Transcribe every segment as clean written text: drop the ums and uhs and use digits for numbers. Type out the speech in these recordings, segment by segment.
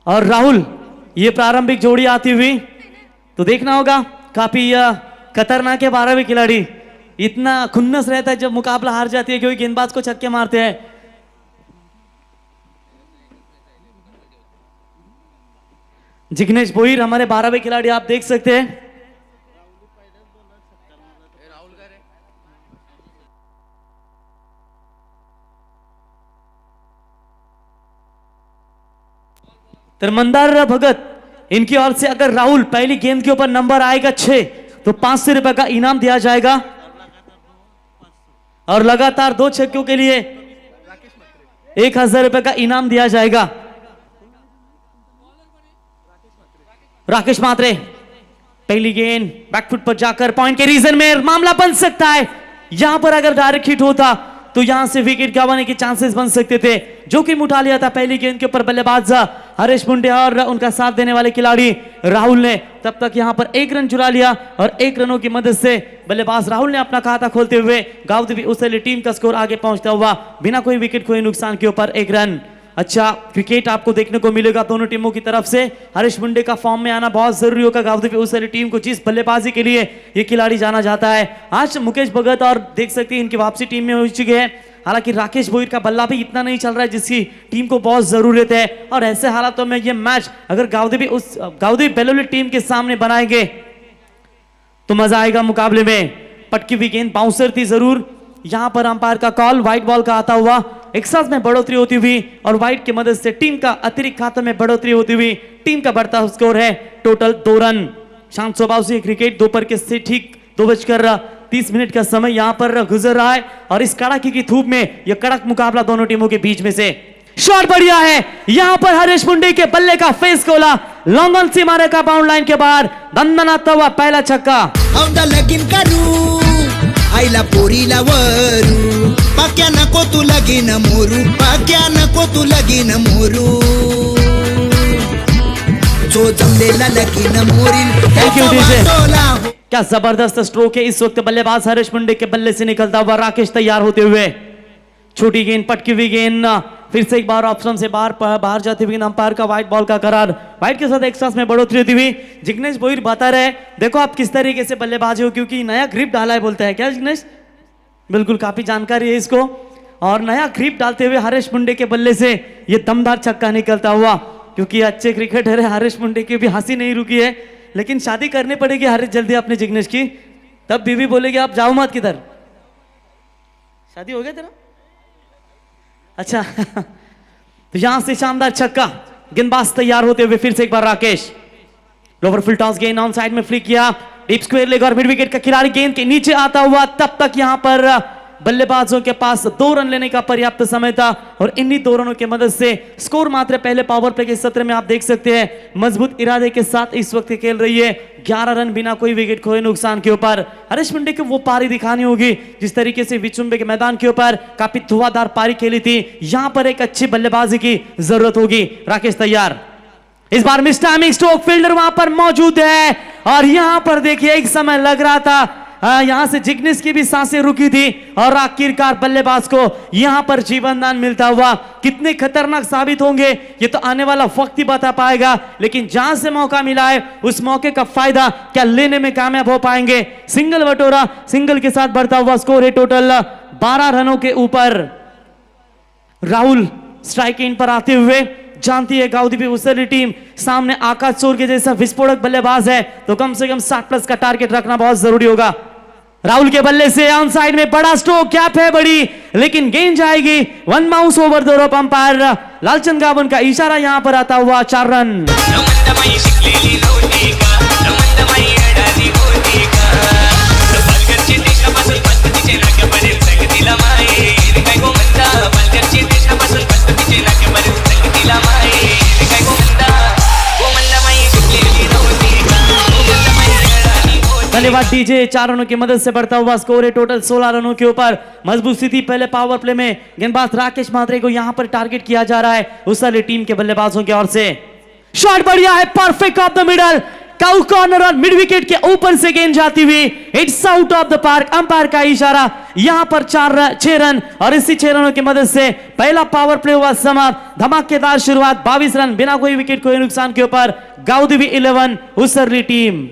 और राहुल, ये प्रारंभिक जोड़ी आती हुई तो देखना होगा, काफी खतरनाक है 12वीं खिलाड़ी। इतना खुन्नस रहता है जब मुकाबला हार जाती है, क्योंकि गेंदबाज को छक्के मारते हैं। जिग्नेश भोईर हमारे 12वीं खिलाड़ी, आप देख सकते हैं। धर्मंदर भगत, इनकी ओर से अगर राहुल पहली गेंद के ऊपर नंबर आएगा 6 तो 500 रुपए का इनाम दिया जाएगा, और लगातार 2 छक्कों के लिए 1000 रुपए का इनाम दिया जाएगा। राकेश मात्रे, पहली गेंद बैकफुट पर जाकर पॉइंट के रीजन में मामला बन सकता है। यहां पर अगर डायरेक्ट हिट होता तो यहां से विकेट गंवाने के चांसेस बन सकते थे। जोखिम उठा लिया था पहली गेंद के ऊपर बल्लेबाज हरीश मुंडे और उनका साथ देने वाले खिलाड़ी राहुल ने। तब तक यहां पर 1 रन चुरा लिया, और 1 रनों की मदद से बल्लेबाज राहुल ने अपना खाता खोलते हुए गांव उसली टीम का स्कोर आगे पहुंचता हुआ बिना कोई विकेट खोए नुकसान के ऊपर 1 रन। अच्छा क्रिकेट आपको देखने को मिलेगा दोनों टीमों की तरफ से। हरीश मुंडे का फॉर्म में आना बहुत जरूरी होगा गावदेवी उस वाली टीम को, जिस बल्लेबाजी के लिए ये खिलाड़ी जाना जाता है। आज मुकेश भगत और देख सकते हैं इनकी वापसी टीम में हो चुकी है। हालांकि राकेश भोईर का बल्ला भी इतना नहीं चल रहा है जिसकी टीम को बहुत जरूरत है, और ऐसे हालातों में ये मैच अगर गावदेवी बेलोली टीम के सामने बनाएंगे तो मजा आएगा मुकाबले में। पटकी हुई गेंद बाउंसर थी जरूर। यहां पर अंपायर का कॉल व्हाइट बॉल का आता हुआ, एक्सास में बढ़ोतरी होती हुई और व्हाइट की मदद से टीम का अतिरिक्त खाते में बढ़ोतरी होती हुई टीम का बढ़ता स्कोर है टोटल 2 रन। शांत स्वभाव से क्रिकेट दोपहर के से ठीक 2:30 का समय यहां पर गुजर रहा है, और इस कड़ाके की धूप में यह कड़क मुकाबला दोनों टीमों के बीच में से। शॉट बढ़िया है, यहां पर हरीश मुंडे के बल्ले का फेस खोला, लॉन्ग ऑन से मारेगा बाउंड लाइन के बाहर, दंदनाता हुआ पहला छक्का। आईला पोरीला वरू पाक्या नको तू लगीन मोरू, पाक्या नको तू लगीन मोरू, जो जमलेला लगीन मोरील। Thank you DJ. क्या जबरदस्त स्ट्रोक है इस वक्त बल्लेबाज हरीश मुंडे के बल्ले से निकलता हुआ राकेश तैयार होते हुए। छोटी गेंद, पटकी हुई गेंद, फिर से एक बार ऑप्शन से बाहर जाती हुई अंपायर का व्हाइट बॉल का करार। व्हाइट के साथ एक्स्ट्रास में बढ़ोतरी होती हुई। जिग्नेश भोईर बता रहे देखो आप किस तरीके से बल्लेबाजी हो, क्योंकि नया ग्रिप डाला है बोलते हैं क्या जिग्नेश? बिल्कुल, काफी जानकारी है इसको। और नया ग्रिप डालते हुए हरीश मुंडे के बल्ले से ये दमदार छक्का निकलता हुआ, क्योंकि अच्छे क्रिकेटर है हरीश मुंडे की भी हंसी नहीं रुकी है। लेकिन शादी करनी पड़ेगी हरीश जल्दी अपने जिग्नेश की, तब बीवी बोलेगी आप जाओ मत किधर। शादी हो गया तेरा? अच्छा तो यहां से शानदार छक्का, गेंदबाज तैयार होते हुए फिर से एक बार राकेश। लोवर फुल टॉस गेंद ऑन साइड में फ्लिक किया, डीप स्क्वायर लेग और मिड विकेट का खिलाड़ी गेंद के नीचे आता हुआ। तब तक यहां पर बल्लेबाजों के पास 2 रन लेने का पर्याप्त समय था, और इन्हीं 2 रनों की मदद से स्कोर मात्र पहले पावर प्ले के सत्र में आप देख सकते हैं मजबूत इरादे के साथ इस वक्त खेल रही है। 11 रन बिना कोई विकेट खोए नुकसान के ऊपर। हरीश मुंडे को वो पारी दिखानी होगी जिस तरीके से विचुंबे के मैदान के ऊपर काफी धुआंधार पारी खेली थी। यहां पर एक अच्छी बल्लेबाजी की जरूरत होगी। राकेश तैयार, इस बार मिस टाइमिंग स्ट्रोक, फील्डर वहां पर मौजूद है, और यहां पर देखिए एक समय लग रहा था यहां से जिग्नेश की भी सांसें रुकी थी, और आखिरकार बल्लेबाज को यहां पर जीवन दान मिलता हुआ। कितने खतरनाक साबित होंगे ये तो आने वाला वक्त ही बता पाएगा, लेकिन जहां से मौका मिला है उस मौके का फायदा क्या लेने में कामयाब हो पाएंगे। सिंगल बटोरा, सिंगल के साथ बढ़ता हुआ स्कोर है टोटल 12 रनों के ऊपर। राहुल स्ट्राइक इन पर आते हुए, जानती है गावदेवी उसरी टीम सामने आकाश चोर के जैसा विस्फोटक बल्लेबाज है, तो कम से कम 60+ का टारगेट रखना बहुत जरूरी होगा। राहुल के बल्ले से ऑन साइड में बड़ा स्ट्रोक, कैप है बड़ी, लेकिन गेंद जाएगी 1 bounce over the rope. Umpire Lalchand गावन का इशारा यहां पर आता हुआ 4 रन। धन्यवाद डीजे। 4 रनों की मदद से बढ़ता हुआ स्कोर है टोटल 16 रनों के ऊपर। मजबूत स्थिति पहले पावर प्ले में गेंदबाज राकेश मात्रे को यहां पर टारगेट किया जा रहा है उस वाली टीम के बल्लेबाजों की ओर से। शॉट बढ़िया है, perfect of the middle, cow corner और मिड विकेट के ऊपर से गेंद जाती हुई it's out of the park. Umpire का इशारा। यहां पर 6 रन और इसी 6 रनों की मदद से पहला पावर प्ले हुआ समाप्त। धमाकेदार शुरुआत, 22 रन बिना कोई विकेट को नुकसान के ऊपर गाउदेवी 11 उसरली टीम।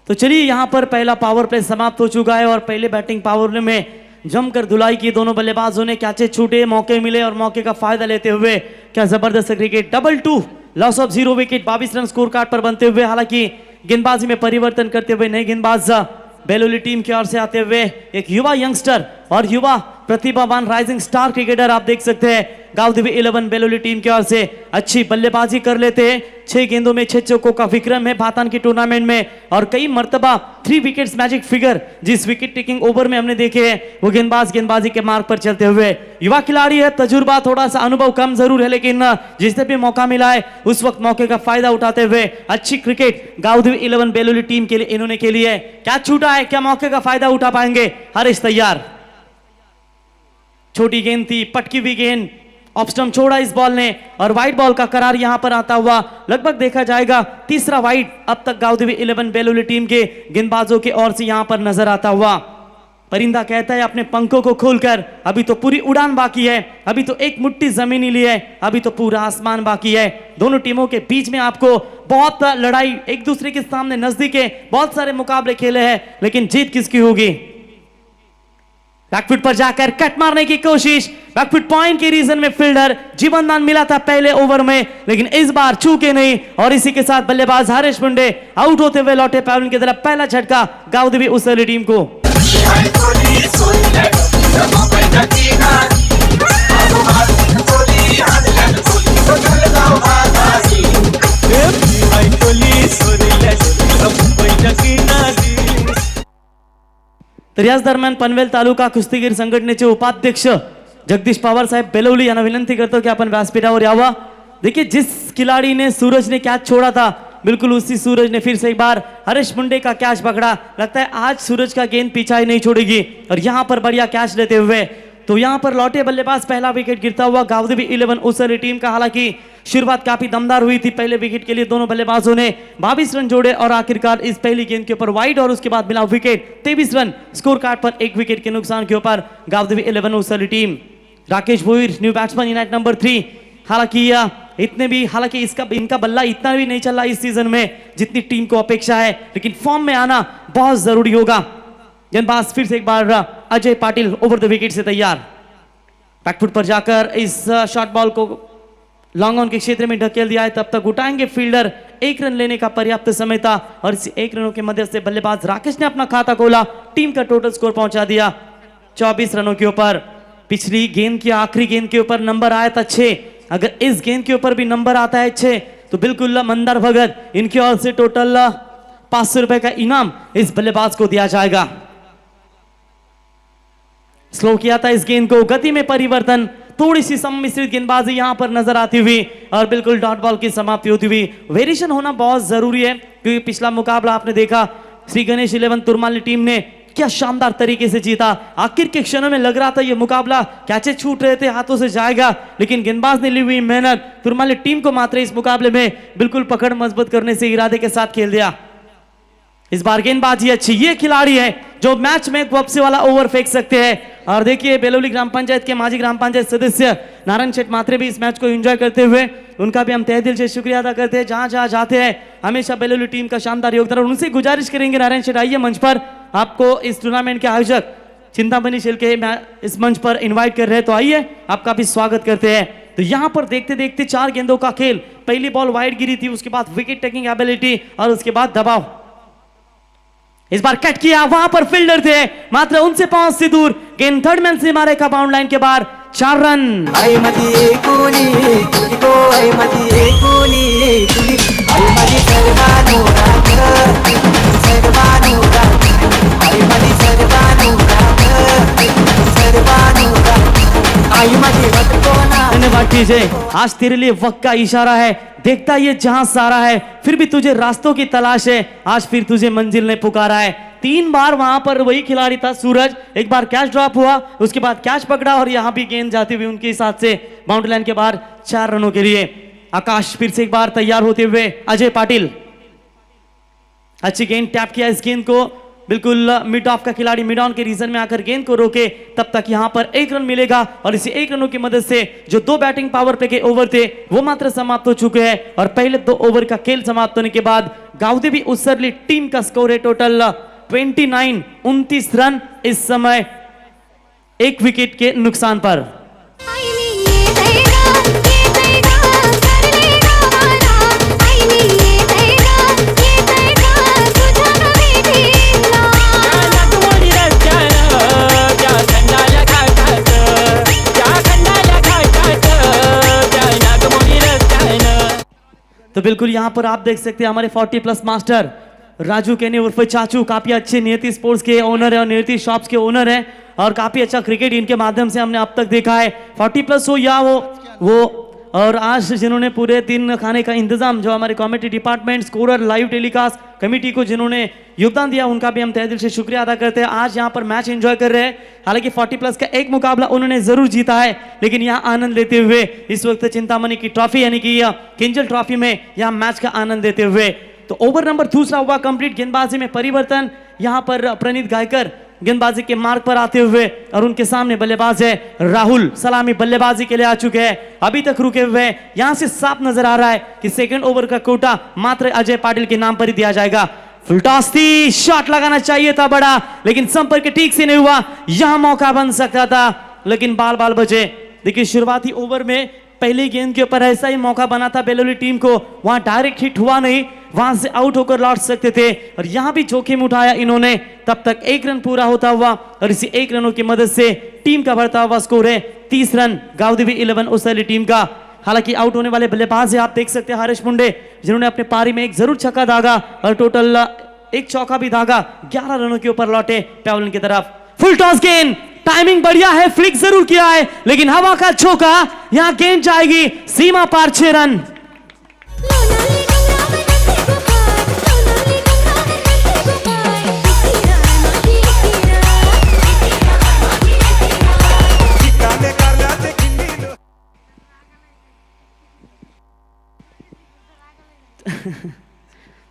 तो चलिए यहां पर पहला पावर प्ले समाप्त हो चुका है और पहले बैटिंग पावर प्ले में जमकर धुलाई की दोनों बल्लेबाजों ने। कैचे छूटे, मौके मिले और मौके का फायदा लेते हुए क्या जबरदस्त cricket. Double 2 loss of 0 wicket, 22 run score card पर बनते हुए। हालांकि गेंदबाजी में परिवर्तन करते हुए नए गेंदबाज बेलोली टीम की ओर से आते हुए एक युवा यंगस्टर और युवा प्रतिभावान राइजिंग स्टार क्रिकेटर आप देख सकते हैं गाउदेवी 11 बेलोली टीम की ओर से अच्छी बल्लेबाजी कर लेते हैं। 6 गेंदों में 6 चौकों का विक्रम है भातान की टूर्नामेंट में और कई मर्तबा 3 विकेट्स मैजिक फिगर जिस विकेट टेकिंग ओवर में हमने देखे हैं वो गेंदबाजी के मार्ग पर चलते हुए। युवा खिलाड़ी है, तजुर्बा थोड़ा सा अनुभव कम जरूर है, लेकिन जिसने भी मौका मिला है उस वक्त मौके का फायदा उठाते हुए अच्छी क्रिकेट गाउदेवी 11 बेलोली टीम के लिए इन्होंने के लिए। क्या छूटा है, क्या मौके का फायदा उठा पाएंगे? हरीश तैयार। छोटी गेंद थी, पटकी हुई गेंद, ऑफ स्टंप छोड़ा इस बॉल ने और वाइड बॉल का करार यहां पर आता हुआ। लगभग देखा जाएगा तीसरा वाइड अब तक गाउदेवी 11 बेलोली टीम के गेंदबाजों की ओर से यहां पर नजर आता हुआ। परिंदा कहता है अपने पंखों को खोलकर, अभी तो पूरी उड़ान बाकी है, अभी तो एक मुट्ठी जमीन ही ली है, अभी तो पूरा आसमान बाकी है। दोनों टीमों के बीच में आपको बहुत लड़ाई, एक दूसरे के सामने नजदीक है, बहुत सारे मुकाबले खेले हैं, लेकिन जीत किसकी होगी? बैकफुट पर जाकर कट मारने की कोशिश, बैकफुट पॉइंट के रीजन में फील्डर जीवन दान मिला था पहले ओवर में, लेकिन इस बार चूके नहीं और इसी के साथ बल्लेबाज हरीश मुंडे आउट होते हुए लौटे पैवन की तरफ। पहला झटका गाउदेवी उसरली टीम को। तर याच दरम्यान पनवेल तालुका कुस्तीगीर संघटनेचे उपाध्यक्ष जगदीश पवार साहेब बेलवली यांना विनंती करतो कि आपण व्यासपीठावर यावा। देखिए जिस खिलाड़ी ने सूरज ने कैच छोड़ा था बिल्कुल उसी सूरज ने फिर से एक बार हरीश मुंडे का कैच पकड़ा। लगता है आज सूरज का गेंद पीछा ही नहीं छोड़ेगी और यहां पर बढ़िया कैच लेते हुए तो यहां पर लौटे बल्लेबाज। पहला विकेट गिरता हुआ गाउदेवी 11 उसरली टीम का। हालांकि शुरुआत काफी दमदार हुई थी, पहले विकेट के लिए दोनों बल्लेबाजों ने 22 रन जोड़े और आखिरकार इस पहली गेंद के ऊपर वाइड और उसके बाद मिला विकेट। 23 रन स्कोर कार्ड पर 1 विकेट के नुकसान के ऊपर Gaudevi 11 Usarli team. Rakesh Bhoir new batsman unite number 3। हालांकि इनका बल्ला इतना भी नहीं चल रहा इस सीजन में जितनी टीम को अपेक्षा है, लेकिन फॉर्म में आना बहुत जरूरी होगा। गेंदबाज फिर से एक बार Ajay Patil over the wicket से तैयार। बैकफुट पर जाकर इस शॉर्ट बॉल को लॉन्ग ऑन के क्षेत्र में ढकेल दिया है, तब तक उठाएंगे फील्डर। 1 रन लेने का पर्याप्त समय था और इस 1 रनों की मदद से बल्लेबाज राकेश ने अपना खाता खोला, टीम का टोटल स्कोर पहुंचा दिया 24 रनों के ऊपर। पिछली गेंद की आखिरी गेंद के ऊपर नंबर आया था 6, अगर इस गेंद के ऊपर भी नंबर आता है 6 तो बिल्कुल मंदार भगत इनकी ओर से टोटल 500 रुपए का इनाम इस बल्लेबाज को दिया जाएगा। स्लो किया था इस गेंद को, गति में परिवर्तन, थोड़ी सी सम्मिश्रित गेंदबाजी यहां पर नजर आती हुई और बिल्कुल डॉट बॉल की समाप्ति होती हुई। वेरिएशन होना बहुत जरूरी है क्योंकि पिछला मुकाबला आपने देखा श्री गणेश 11 तुरमाली टीम ने क्या शानदार तरीके से जीता। आखिर के क्षणों में लग रहा था ये मुकाबला कैचे छूट रहे थे, हाथों से जाएगा, लेकिन गेंदबाज ने ली हुई मेहनत तुरमाली टीम को मात्र इस मुकाबले में बिल्कुल पकड़ मजबूत करने से इरादे के साथ खेल दिया। इस बार गेंदबाजी अच्छी, ये खिलाड़ी है जो मैच में वापसी वाला ओवर फेंक सकते हैं। और देखिए बेलोली ग्राम पंचायत के माजी ग्राम पंचायत सदस्य नारायण शेठ मात्रे भी इस मैच को एंजॉय करते हुए, उनका भी हम तहे दिल से शुक्रिया अदा करते हैं। जहां जहां जाते हैं हमेशा बेलोली टीम का शानदार योगदान, और उनसे गुजारिश करेंगे नारायण शेठ आइए मंच पर, आपको इस टूर्नामेंट के आयोजक चिंतामणि शिल के इस मंच पर इन्वाइट कर रहे हैं, तो आइए आपका भी स्वागत करते हैं। तो यहां पर देखते देखते 4 गेंदों का खेल, पहली बॉल वाइड गिरी थी, उसके बाद विकेट टेकिंग एबिलिटी और उसके बाद दबाव। इस बार कट किया, वहां पर फील्डर थे मात्र उनसे 5 से दूर, गेंद थर्ड मैन से मारे का बाउंड लाइन के बाहर, 4 रन। टीजे, आज तेरे लिए वक्त का इशारा है, देखता ये जहां सारा है, फिर भी तुझे रास्तों की तलाश है, आज फिर तुझे मंजिल ने पुकारा है। 3 बार वहां पर वही खिलाड़ी था सूरज, एक बार कैच ड्रॉप हुआ, उसके बाद कैच पकड़ा और यहां भी गेंद जाती हुई उनके साथ से बाउंड्री लाइन के बाहर 4 रनों के लिए। आकाश फिर से एक बार तैयार होते हुए, अजय पाटिल अच्छी गेंद टैप किया, इस गेंद को बिल्कुल मिड ऑफ का खिलाड़ी मिड ऑन के रीजन में आकर गेंद को रोके, तब तक यहां पर 1 रन मिलेगा और इसी 1 रनों की मदद से जो 2 batting power play K over the वो मात्र समाप्त हो चुके हैं और पहले 2 ओवर का खेल समाप्त होने के बाद गाउदेवी उसरली टीम का स्कोर है टोटल 29 रन इस समय 1 विकेट के नुकसान पर। तो बिल्कुल यहां पर आप देख सकते हैं हमारे 40+ मास्टर राजू केनी उर्फ चाचू काफी अच्छे नियति स्पोर्ट्स के ओनर है और नियति शॉप्स के ओनर हैं और काफी अच्छा क्रिकेट इनके माध्यम से हमने अब तक देखा है। 40+ हो या वो और आज जिन्होंने पूरे दिन खाने का इंतजाम, जो हमारे committee department, scorer, live telecast committee को जिन्होंने योगदान दिया, उनका भी हम तहे दिल से शुक्रिया अदा करते हैं। आज यहाँ पर मैच एंजॉय कर रहे हैं, हालांकि 40+ का एक मुकाबला उन्होंने जरूर जीता है, लेकिन यहाँ आनंद लेते हुए इस वक्त चिंतामणि की ट्रॉफी यानी कि किंजल ट्रॉफी में यहाँ मैच का आनंद लेते हुए। तो ओवर नंबर 2 हुआ कंप्लीट, गेंदबाजी में परिवर्तन, यहाँ पर प्रणीत गायकर गेंदबाजी के मार्ग पर आते हुए और उनके सामने बल्लेबाज है राहुल, सलामी बल्लेबाजी के लिए आ चुके हैं, अभी तक रुके हुए हैं। यहां से साफ नजर आ रहा है कि सेकंड ओवर का कोटा मात्र अजय पाटिल के नाम पर ही दिया जाएगा। फुल टॉस थी, शॉट लगाना चाहिए था बड़ा, लेकिन संपर्क ठीक से नहीं हुआ, यहां मौका बन सकता था लेकिन बाल बचे। देखिए शुरुआती ओवर में पहली गेंद के ऊपर ऐसा ही मौका बना था बेलोली टीम को, वहां डायरेक्ट हिट हुआ नहीं, वहां से आउट होकर लौट सकते थे और यहां भी जोखिम उठाया इन्होंने। तब तक 1 रन पूरा होता हुआ और इसी 1 रनों की मदद से टीम का बढ़ता हुआ स्कोर है 30 रन गाउदेवी 11 उसरली टीम का। हालांकि आउट होने वाले बल्लेबाज है, आप देख सकते हैं हरीश मुंडे, जिन्होंने अपने पारी में एक जरूर छक्का दागा और टोटल 1 चौका भी दागा, 11 रनों के ऊपर लौटे पैवलिन की तरफ। फुल टॉस गेंद, टाइमिंग बढ़िया है, फ्लिक जरूर किया है लेकिन हवा का झोंका, यहां गेंद जाएगी सीमा पार 6 रन।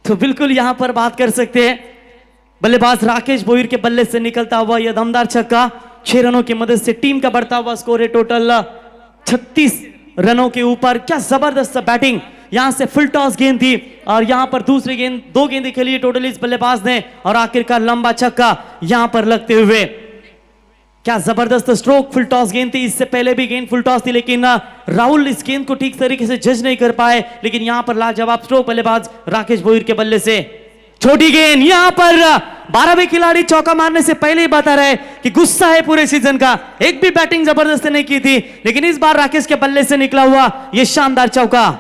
तो बिल्कुल यहां पर बात कर सकते हैं बल्लेबाज राकेश बोईर के बल्ले से निकलता हुआ यह दमदार छक्का, 6 रनों की मदद से टीम का बढ़ता हुआ स्कोर है टोटल 36 रनों के ऊपर। क्या जबरदस्त बैटिंग, यहां से फुल टॉस गेंद थी और यहां पर दूसरी गेंद, 2 गेंदें खेली टोटल इस बल्लेबाज ने और आखिरकार लंबा छक्का यहां पर लगते हुए। क्या जबरदस्त स्ट्रोक, फुल टॉस गेंद थी, इससे पहले भी गेंद फुल टॉस थी लेकिन राहुल इस गेंद को ठीक तरीके से जज नहीं कर पाए, लेकिन यहां पर लाजवाब स्ट्रोक बल्लेबाज राकेश बोईर के बल्ले से। छोटी गेंद, यहां पर 12वें खिलाड़ी चौका मारने से पहले ही बता रहे कि गुस्सा है पूरे सीजन का, एक भी बैटिंग जबरदस्त नहीं की थी लेकिन इस बार राकेश के बल्ले से निकला हुआ यह शानदार चौका।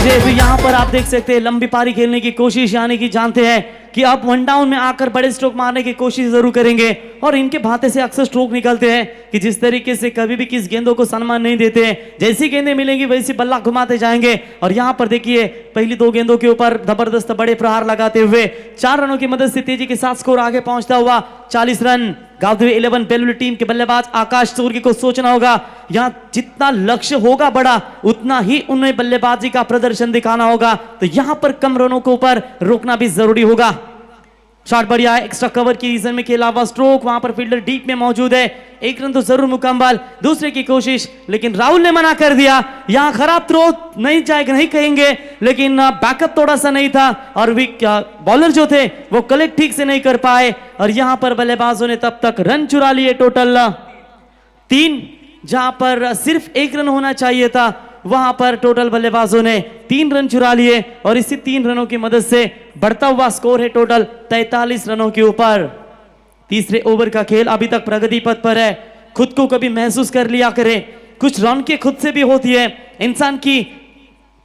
तो यहाँ पर आप देख सकते हैं लंबी पारी खेलने की कोशिश, यानी कि जानते हैं कि अब 1 डाउन में आकर बड़े स्ट्रोक मारने की कोशिश जरूर करेंगे और इनके भाते से अक्सर स्ट्रोक निकलते हैं कि जिस तरीके से कभी भी किस गेंदों को सम्मान नहीं देते हैं, जैसी गेंदें मिलेंगी वैसी बल्ला घुमाते जाएंगे और यहाँ पर देखिए पहली 2 गेंदों के ऊपर जबरदस्त बड़े प्रहार लगाते हुए 4 रनों की मदद से तेजी के साथ स्कोर आगे पहुंचता हुआ 40 रन। गाउदेवी 11 बेलोली टीम के बल्लेबाज आकाश सूर्य को सोचना होगा, यहां जितना लक्ष्य होगा बड़ा उतना ही उन्हें बल्लेबाजी का प्रदर्शन दिखाना होगा, तो यहां पर कम रनों को ऊपर रोकना भी जरूरी होगा। शॉट बढ़िया है, एक्स्ट्रा कवर की रीजन में खेला हुआ स्ट्रोक, वहां पर फील्डर डीप में मौजूद है, 1 रन तो जरूर मुकम्मल, दूसरे की कोशिश लेकिन राहुल ने मना कर दिया। यहां खराब थ्रो नहीं जाएगा नहीं कहेंगे लेकिन बैकअप थोड़ा सा नहीं था और बॉलर जो थे वो कलेक्ट ठीक से नहीं कर पाए और यहां पर बल्लेबाजों ने तब तक रन चुरा लिए टोटल 3, जहां पर सिर्फ 1 रन होना चाहिए था वहां पर टोटल बल्लेबाजों ने 3 रन चुरा लिए और इसी 3 रनों की मदद से बढ़ता हुआ स्कोर है टोटल 43 रनों के ऊपर। तीसरे ओवर का खेल अभी तक प्रगति पथ पर है, खुद को कभी महसूस कर लिया करें कुछ रन के खुद से भी होती है। इंसान की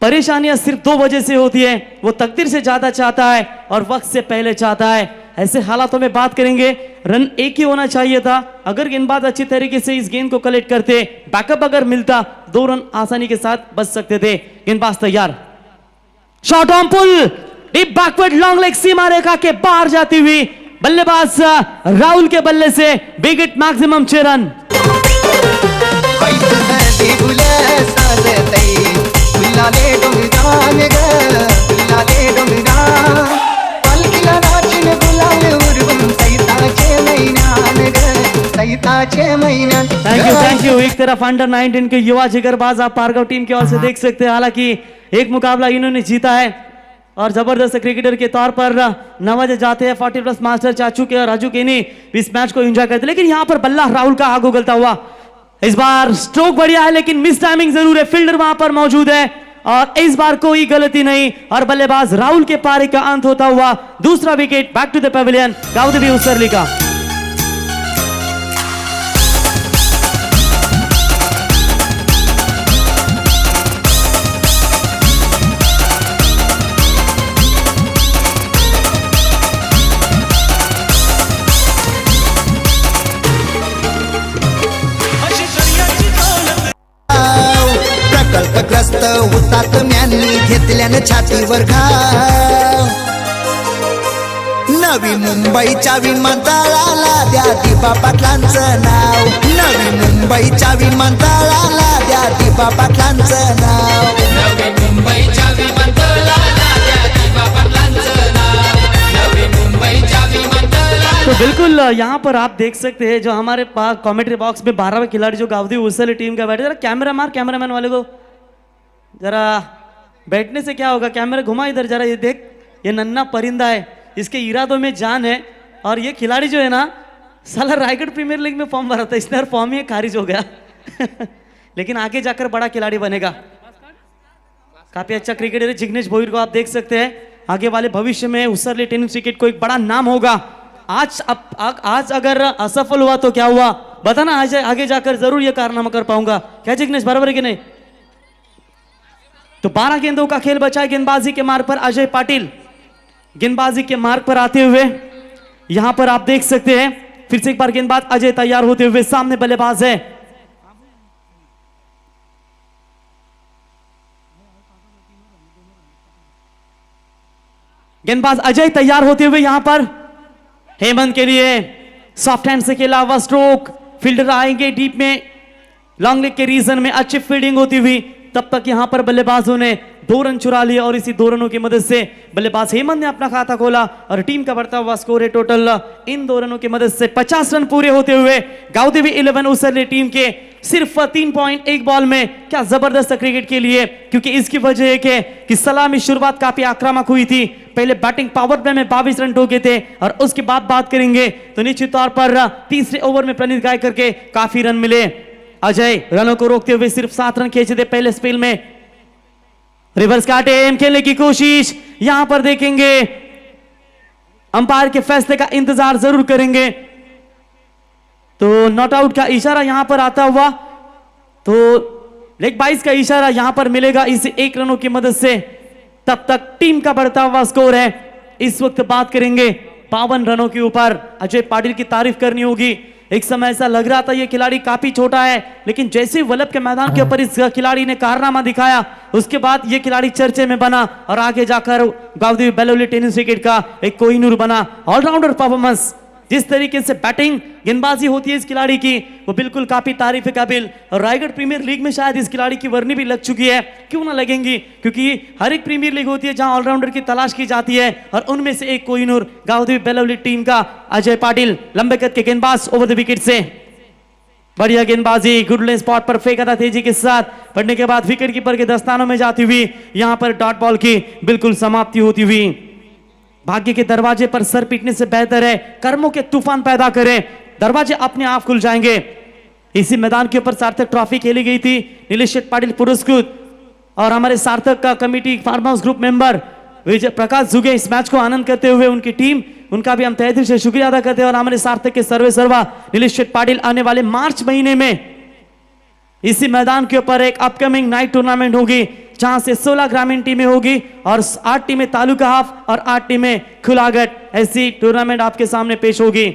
परेशानियां सिर्फ 2 वजह से होती है, वो तकदीर से ज्यादा चाहता है और वक्त से पहले चाहता है। ऐसे हालातों में बात करेंगे, रन एक ही होना चाहिए था। अगर गेंदबाज अच्छी तरीके से इस गेंद को कलेक्ट करते, बैकअप अगर मिलता, 2 रन आसानी के साथ बच सकते थे। गेंदबाज तैयार, shot on pull, deep backward long leg सीमा रेखा के बाहर जाती हुई बल्लेबाज राहुल के बल्ले से विकेट, मैक्सिमम 6 रन। Thank you. एक तरफ अंडर 19 के युवा जिगरबाज आप पारगांव टीम की ओर से देख सकते हैं। हालांकि एक मुकाबला इन्होंने जीता है और जबरदस्त क्रिकेटर के तौर पर नवाजे जाते हैं 40+ मास्टर चाचू के और राजू के नहीं इस मैच को एंजॉय करते, लेकिन यहां पर बल्ला राहुल का आग उगलता हुआ। इस बार स्ट्रोक बढ़िया है लेकिन मिस टाइमिंग जरूर है, फील्डर वहां पर मौजूद है और इस बार कोई गलती नहीं और बल्लेबाज राहुल के पारी का अंत होता हुआ दूसरा wicket. Back to the pavilion, Gaudevi Usarli का। प्रकल्पग्रस्त हुतात्म्यांनी घेतल्यानं छातीवर घाव। नवी मुंबईच्या विमानतळाला द्या दिबा पाटलांचं नाव, नवी मुंबईच्या विमानतळाला द्या दिबा पाटलांचं नाव, नवी मुंबईच्या विमानतळाला द्या दिबा पाटलांचं नाव, नवी मुंबईच्या विमानतळाला। तो बिल्कुल यहाँ पर आप देख सकते हैं जो हमारे पास कमेंट्री बॉक्स में 12वें खिलाड़ी जो गाउदेवी उसरली टीम का बैठे, जरा कैमरामैन वाले को जरा बैठने से क्या होगा, कैमरा घुमा इधर जरा, ये देख ये नन्ना परिंदा है, इसके इरादों में जान है और ये खिलाड़ी जो है ना साला रायगढ़ प्रीमियर लीग में फॉर्म भरा था, इसने फॉर्म ही खारिज हो गया लेकिन आगे जाकर बड़ा खिलाड़ी बनेगा। काफी अच्छा क्रिकेटर है जिग्नेश भोईर को आप देख सकते हैं, आगे वाले भविष्य में उसरली टेनिस क्रिकेट को एक बड़ा नाम होगा। आज अगर असफल हुआ तो क्या हुआ बताना, आज आगे जाकर जरूर ये कारनामा कर पाऊंगा। क्या जिग्नेश, बराबर है कि नहीं? तो 12 गेंदों का खेल बचा है गेंदबाजी के मार्ग पर। अजय पाटिल गेंदबाजी के मार्ग पर आते हुए यहां पर आप देख सकते हैं, फिर से एक बार गेंदबाज अजय तैयार होते हुए, सामने बल्लेबाज है गेंदबाज अजय तैयार होते हुए यहां पर हेमंत के लिए सॉफ्ट हैंड से खेला हुआ स्ट्रोक, फील्डर आएंगे डीप में, लॉन्ग लेग के रीजन में अच्छी फील्डिंग होती हुई, तब तक यहां पर बल्लेबाजों ने 2 रन चुरा लिए और इसी 2 रनों की मदद से बल्लेबाज हेमंत ने अपना खाता खोला और टीम का बढ़ता हुआ स्कोर है टोटल इन 2 रनों की मदद से 50 रन पूरे होते हुए गाउदेवी 11 उसरली टीम के सिर्फ 3.1 बॉल में। क्या जबरदस्त क्रिकेट के लिए, क्योंकि इसकी वजह है कि सलामी शुरुआत काफी आक्रामक हुई थी, पहले बैटिंग पावर प्ले में 22 रन ठोके थे और उसके बाद बात करेंगे तो निश्चित तौर पर तीसरे ओवर में प्रणीत गाय करके काफी रन मिले। अजय रनों को रोकते हुए सिर्फ 7 रन खींचे थे पहले स्पेल में। रिवर्स काटे एम खेलने की कोशिश, यहां पर देखेंगे अंपायर के फैसले का इंतजार जरूर करेंगे। तो नॉट आउट का इशारा यहां पर आता हुआ, तो लेग बाइस का इशारा यहां पर मिलेगा इस 1 रनों की मदद से। तब तक टीम का बढ़ता हुआ स्कोर है, इस वक्त बात करेंगे 52 रनों के ऊपर। अजय पाटिल की तारीफ करनी होगी, एक समय ऐसा लग रहा था ये खिलाड़ी काफी छोटा है, लेकिन जैसे ही वल्लभ के मैदान के ऊपर इस खिलाड़ी ने कारनामा दिखाया उसके बाद ये खिलाड़ी चर्चे में बना और आगे जाकर गाउदेवी बेलोली टेनिस क्रिकेट का एक कोहिनूर बना। ऑलराउंडर परफॉर्मेंस, जिस तरीके से बैटिंग गेंदबाजी होती है इस खिलाड़ी की, वो बिल्कुल काफी तारीफ के काबिल। और रायगढ़ प्रीमियर लीग में शायद इस खिलाड़ी की वर्णी भी लग चुकी है, क्यों ना लगेंगी, क्योंकि हर एक प्रीमियर लीग होती है जहां ऑलराउंडर की तलाश की जाती है और उनमें से एक कोहिनूर गाउदेवी बेलोली टीम का अजय पाटिल, लंबे कद के गेंदबाज, ओवर द विकेट से बढ़िया गेंदबाजी, गुड लेन स्पॉट पर फेंका था तेजी के साथ, पड़ने के बाद विकेट कीपर के दस्तानों में जाती हुई यहां पर डॉट बॉल की बिल्कुल समाप्ति होती हुई। भाग्य के दरवाजे पर सर पीटने से बेहतर है कर्मों के तूफान पैदा करें, दरवाजे अपने आप खुल जाएंगे। इसी मैदान के ऊपर सार्थक ट्रॉफी खेली गई थी, नीलेश पाटिल पुरस्कृत, और हमारे सार्थक का committee farm house group member Vijay Prakash Juge इस मैच को आनंद करते हुए उनकी टीम, उनका भी हम तहे दिल से शुक्रिया अदा करते हैं। और हमारे सार्थक के सर्वे सर्वा नीलेश पाटिल आने वाले मार्च महीने में इसी मैदान के ऊपर एक अपकमिंग नाइट टूर्नामेंट होगी जहां से 16 ग्रामीण टीमें होगी और 8 टीमें तालुका हाफ और 8 टीमें खुलागट, ऐसी टूर्नामेंट आपके सामने पेश होगी।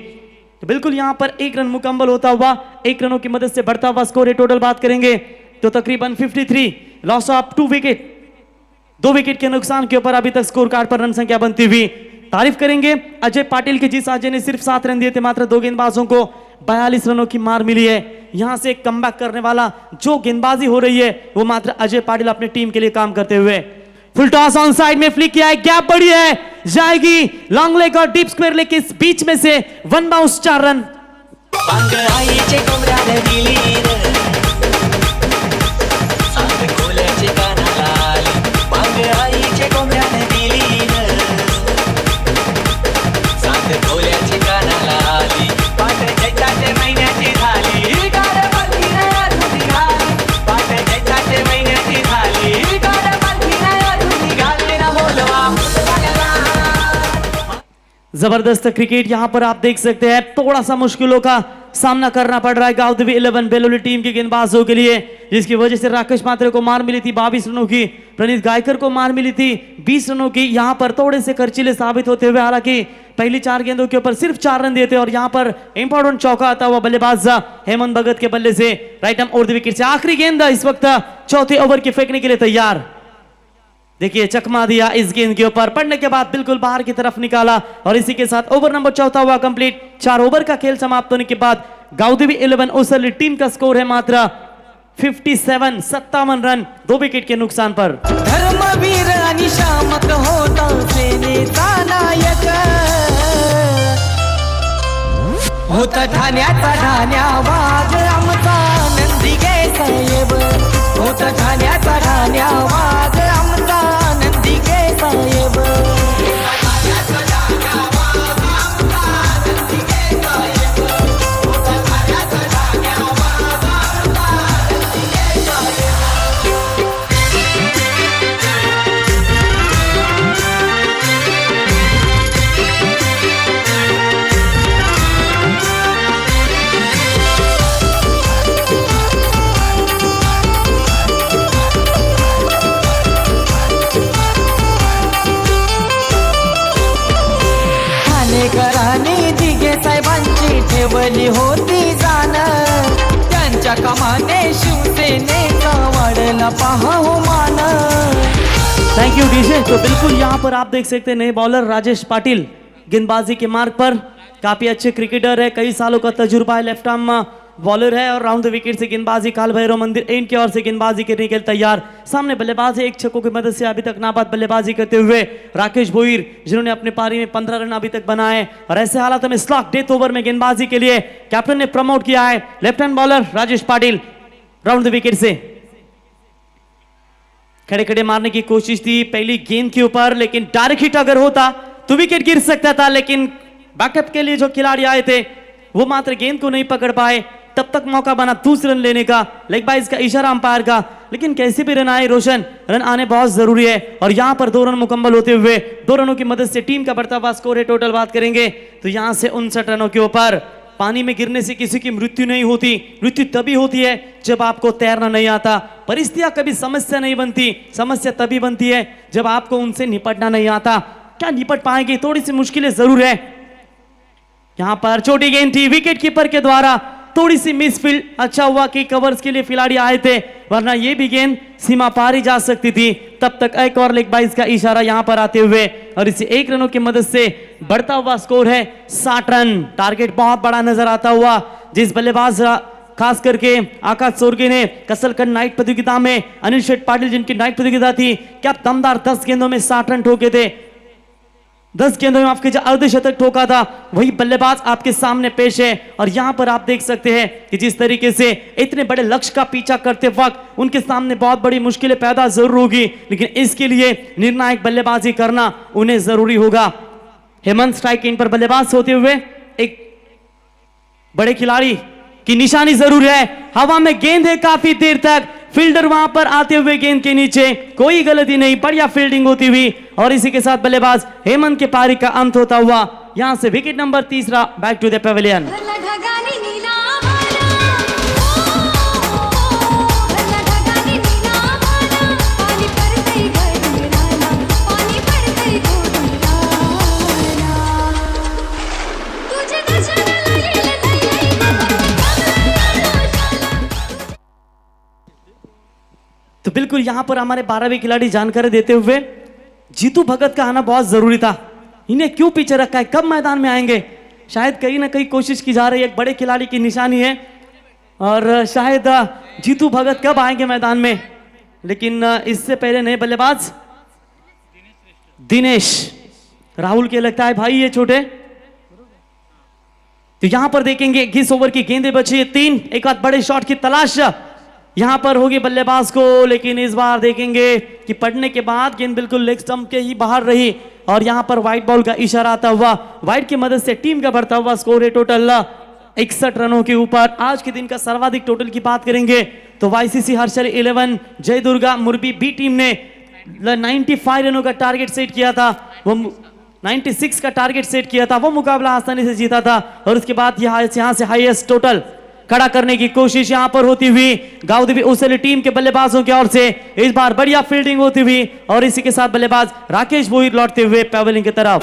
तो बिल्कुल यहां पर 1 रन मुकम्मल होता हुआ 1 रनों की मदद से बढ़ता हुआ स्कोर है। टोटल बात करेंगे तो तकरीबन 53, लॉस ऑफ 2 विकेट, 2 विकेट के नुकसान के ऊपर अभी तक स्कोर कार्ड पर रन संख्या बनती हुई। तारीफ करेंगे अजय पाटिल के, जिस अजय ने सिर्फ 7 रन दिए थे, मात्र 2 गेंदबाजों को 42 रनों की मार मिली है। यहां से कमबैक करने वाला जो गेंदबाजी हो रही है वो मात्र अजय पाटिल अपने टीम के लिए काम करते हुए। फुल टॉस ऑन साइड में फ्लिक किया है, गैप बड़ी है, जाएगी लॉन्ग लेग और डीप स्क्वायर लेग के बीच में से 1 बाउंस 4 रन। जबरदस्त क्रिकेट यहां पर आप देख सकते हैं। थोड़ा सा मुश्किलों का सामना करना पड़ रहा है गाउदेवी 11 बेलोली टीम के गेंदबाजों के लिए, जिसकी वजह से राकेश मात्रे को मार मिली थी 22 रनों की, प्रणीत गायकर को मार मिली थी 20 रनों की। यहां पर थोड़े से खर्चीले साबित होते हुए, हालांकि पहली 4 गेंदों के ऊपर सिर्फ 4 रन दिए थे और यहां पर इंपॉर्टेंट चौका आता हुआ बल्लेबाज हेमंत भगत के बल्ले से right arm over the wicket से आखिरी गेंद इस वक्त चौथे ओवर के फेंकने के लिए तैयार। देखिए चकमा दिया इस गेंद के ऊपर, पड़ने के बाद बिल्कुल बाहर की तरफ निकाला और इसी के साथ ओवर नंबर 4 हुआ कंप्लीट। 4 ओवर का खेल समाप्त होने के बाद गाउदेवी 11 ओसरली टीम का स्कोर है मात्र 57 रन, 2 विकेट के नुकसान पर। धर्मवीर आणि शामक होता सेनेचा नायक, होता ठाण्याचा ठाण्या वाघ आमचा नंदिगे साहेब, होता ठाण्याचा ठाण्या वाघ आमचा नंदिगे साहेब। ठाणेकरांनी दिघे साहेबांची ठेवली होती जाण, त्यांच्या कामाने शिवसेनेचा वाढला पाहाव मान। Thank you DJ. तो बिल्कुल यहाँ पर आप देख सकते हैं नए बॉलर राजेश पाटिल गेंदबाजी के मार्ग पर, काफी अच्छे क्रिकेटर है, कई सालों का तजुर्बा है, लेफ्ट आर्म बॉलर है और राउंड द विकेट से गेंदबाजी काल भैरव मंदिर एंड की ओर से गेंदबाजी करने के लिए तैयार। सामने बल्लेबाज है, एक छक्कों की मदद से अभी तक नाबाद बल्लेबाजी करते हुए राकेश भोईर, जिन्होंने अपने पारी में 15 रन अभी तक बनाए और ऐसे हालात में स्लॉक डेथ ओवर में गेंदबाजी के लिए कैप्टन ने प्रमोट किया है left hand bowler Rajesh Patil. Round the wicket से खड़े खड़े मारने की कोशिश थी पहली गेंद के ऊपर, लेकिन डायरेक्ट हिट अगर होता तो विकेट गिर सकता था, लेकिन बैकअप के लिए जो खिलाड़ी आए थे वो मात्र गेंद को नहीं पकड़ पाए। तब तक मौका बना दूसरे रन लेने का, लेग बाइज का इशारा अंपायर का, लेकिन कैसे भी रन आए रोशन, रन आने बहुत जरूरी है और यहां पर 2 रन मुकम्मल होते हुए 2 रनों की मदद से टीम का बढ़ता हुआ स्कोर है। टोटल बात करेंगे तो यहां से 59 रनों के ऊपर। पानी में गिरने से किसी की मृत्यु नहीं होती, मृत्यु तभी होती है जब आपको तैरना नहीं आता। परिस्थितियां कभी समस्या नहीं बनती, समस्या तभी बनती है जब आपको उनसे निपटना नहीं आता। क्या निपट पाएंगे, थोड़ी सी मुश्किलें जरूर है। यहां पर छोटी गेंद थी विकेट कीपर के द्वारा, थोड़ी सी मिसफील्ड, अच्छा हुआ कि कवर्स के लिए खिलाड़ी आए थे, वरना ये भी गेंद सीमा पार ही जा सकती थी। तब तक एक और लेग बाइज का इशारा यहां पर आते हुए और इसे 1 रनों की मदद से बढ़ता हुआ स्कोर है 60 रन। टारगेट बहुत बड़ा नजर आता हुआ, जिस बल्लेबाज खास करके आकाश सोरगे ने कसलकंड नाइट प्रतियोगिता में अनिल शेठ पाटिल जिनकी नाइट प्रतियोगिता थी, क्या दमदार 10 गेंदों में 60 रन ठोके थे, 10 गेंदों में आपके जो अर्धशतक ठोका था, वही बल्लेबाज आपके सामने पेश है। और यहां पर आप देख सकते हैं कि जिस तरीके से इतने बड़े लक्ष्य का पीछा करते वक्त उनके सामने बहुत बड़ी मुश्किलें पैदा जरूर होगी, लेकिन इसके लिए निर्णायक बल्लेबाजी करना उन्हें जरूरी होगा। हेमंत स्ट्राइक इन पर बल्लेबाज होते हुए एक बड़े खिलाड़ी की निशानी जरूर है। हवा में गेंद है काफी देर तक, फील्डर वहां पर आते हुए गेंद के नीचे, कोई गलती नहीं, बढ़िया फील्डिंग होती हुई और इसी के साथ बल्लेबाज हेमंत के पारी का अंत होता हुआ यहां से wicket number 3 back to the pavilion. तो बिल्कुल यहाँ पर हमारे 12वें खिलाड़ी जानकारी देते हुए जीतू भगत का आना बहुत जरूरी था, इन्हें क्यों पीछे रखा है, कब मैदान में आएंगे, शायद कहीं ना कहीं कोशिश की जा रही है, एक बड़े खिलाड़ी की निशानी है और शायद जीतू भगत कब आएंगे मैदान में। लेकिन इससे पहले नए बल्लेबाज दिनेश राहुल के लगता है भाई ये छोटे। तो यहां पर देखेंगे 21 ओवर की गेंदें बची है 3, एक आध बड़े शॉट की तलाश यहां पर होगी बल्लेबाज को, लेकिन इस बार देखेंगे कि पड़ने के बाद गेंद बिल्कुल लेग स्टंप के ही बाहर रही और यहां पर व्हाइट बॉल का इशारा आता हुआ, व्हाइट की मदद से टीम का बढ़ता हुआ स्कोर है टोटल 61 रनों के ऊपर। आज के दिन का सर्वाधिक टोटल की बात करेंगे तो वाईसीसी हर्षल 11 जय दुर्गा मुरबी बी टीम ने 95 रनों का टारगेट सेट किया था, वो 96 का टारगेट सेट किया था, वो मुकाबला आसानी से जीता था और उसके बाद यहां से हाईएस्ट टोटल खड़ा करने की कोशिश यहां पर होती हुई गाउदेवी ओसली टीम के बल्लेबाजों की ओर से इस बार बढ़िया फील्डिंग होती हुई और इसी के साथ बल्लेबाज राकेश भोईर लौटते हुए पैवेलियन की तरफ।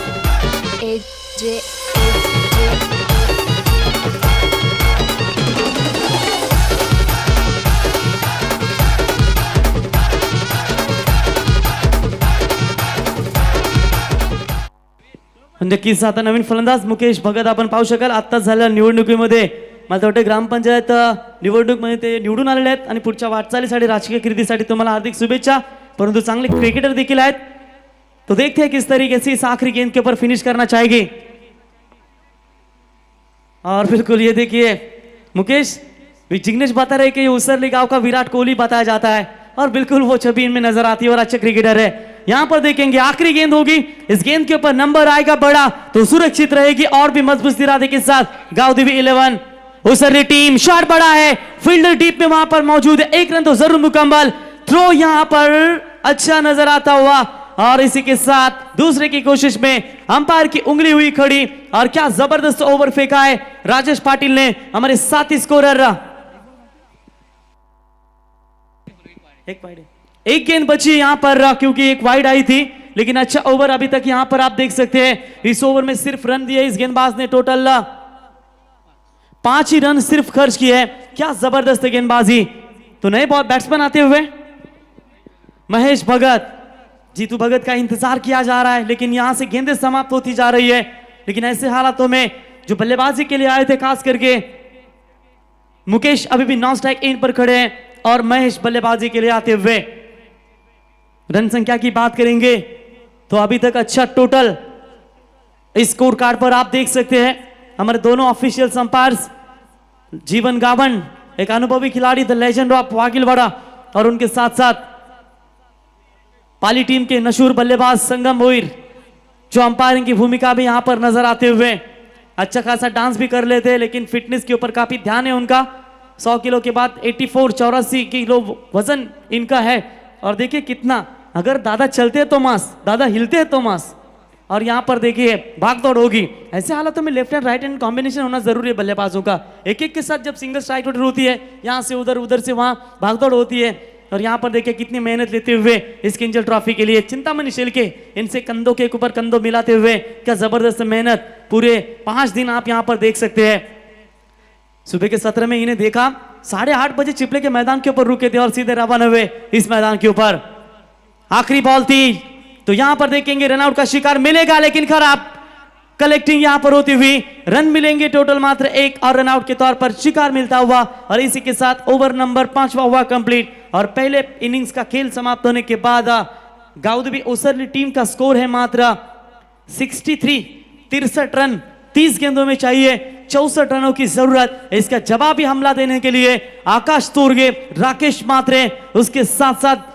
नक्कीच आता नवीन फलंदाज मुकेश भगत आपण पाहू शकाल, आत्ताच झालेल्या निवडणुकीमध्ये मला वाटतं ग्रामपंचायत निवडणूकमध्ये ते निवडून आलेले आहेत आणि पुढच्या वाटचालीसाठी राजकीय कीर्तीसाठी तुम्हाला हार्दिक शुभेच्छा, परंतु चांगले क्रिकेटर देखील आहेत। तो देखते हैं किस तरीके से इस आखिरी गेंद के ऊपर फिनिश करना चाहेगी। और बिल्कुल ये देखिए मुकेश जिग्नेश बता रहे कि ये उसरली गांव का विराट कोहली बताया जाता है और बिल्कुल वो छवि इनमें नजर आती है और अच्छा क्रिकेटर है। यहां पर देखेंगे आखिरी गेंद होगी, इस गेंद के ऊपर नंबर आएगा बड़ा तो सुरक्षित रहेगी और भी मजबूत इरादे के साथ गाउदेवी 11 उसरली टीम। शॉट बड़ा है, फील्डर डीप में वहां पर मौजूद है, एक रन तो जरूर मुकम्मल, थ्रो यहां पर अच्छा नजर आता हुआ और इसी के साथ दूसरे की कोशिश में अंपायर की उंगली हुई खड़ी और क्या जबरदस्त ओवर फेंका है राजेश पाटिल ने, हमारे साथी स्कोरर। एक गेंद बची यहां पर क्योंकि एक वाइड आई थी, लेकिन अच्छा ओवर अभी तक यहां पर आप देख सकते हैं इस ओवर में सिर्फ रन दिए इस गेंदबाज ने, टोटल 5 ही रन सिर्फ खर्च किए हैं। क्या जबरदस्त गेंदबाजी। तो नए बैट्समैन आते हुए महेश भगत, जीतू भगत का इंतजार किया जा रहा है लेकिन यहां से गेंदें समाप्त होती जा रही है, लेकिन ऐसे हालातों में जो बल्लेबाजी के लिए आए थे खास करके मुकेश अभी भी नॉन स्ट्राइक एंड पर खड़े हैं और महेश बल्लेबाजी के लिए आते हुए। रन संख्या की बात करेंगे तो अभी तक अच्छा टोटल इस स्कोर कार्ड पर आप देख सकते हैं। हमारे दोनों ऑफिशियल अंपायर्स जीवन गावन, एक अनुभवी खिलाड़ी द लेजेंड ऑफ वागिलवाड़ा, और उनके साथ साथ पाली टीम के मशहूर बल्लेबाज संगम भोईर जो अंपायरिंग की भूमिका भी यहां पर नजर आते हुए अच्छा खासा डांस भी कर लेते हैं, लेकिन फिटनेस के ऊपर काफी ध्यान है उनका। 100 किलो के बाद 84 किलो वजन इनका है और देखिए कितना, अगर दादा चलते तो मास, दादा हिलते तो मास। और यहां पर देखिए भाग दौड़ होगी, ऐसे हालातों में left end right hand combination होना जरूरी है बल्लेबाजों का। एक एक के साथ जब सिंगल स्ट्राइक ऑर्डर होती है, यहां से उधर, उधर से वहां भाग दौड़ होती है। और यहां पर देखिए कितनी मेहनत लेते हुए इस किंजल ट्रॉफी के लिए चिंतामणि शेल के इनसे कंधों के ऊपर कंधों मिलाते हुए क्या जबरदस्त मेहनत, पूरे 5 दिन आप यहां पर देख सकते हैं। सुबह के 17 में इन्हें देखा 8:30 बजे चिपले के मैदान के ऊपर रुके थे और सीधे रवाना हुए इस मैदान के ऊपर। आखिरी बॉल थी तो यहां पर देखेंगे रनआउट का शिकार मिलेगा, लेकिन खराब कलेक्टिंग यहां पर होती हुई रन मिलेंगे टोटल मात्र 1 और रनआउट के तौर पर शिकार मिलता हुआ और इसी के साथ ओवर नंबर 5वां हुआ कंप्लीट। और पहले इनिंग्स का खेल समाप्त होने के बाद गाउदेवी ओसरली टीम का स्कोर है मात्र 63 रन 30 गेंदों में चाहिए 64 रनों की जरूरत। इसका जवाबी हमला देने के लिए आकाश तोरगे, राकेश मात्रे, उसके साथ साथ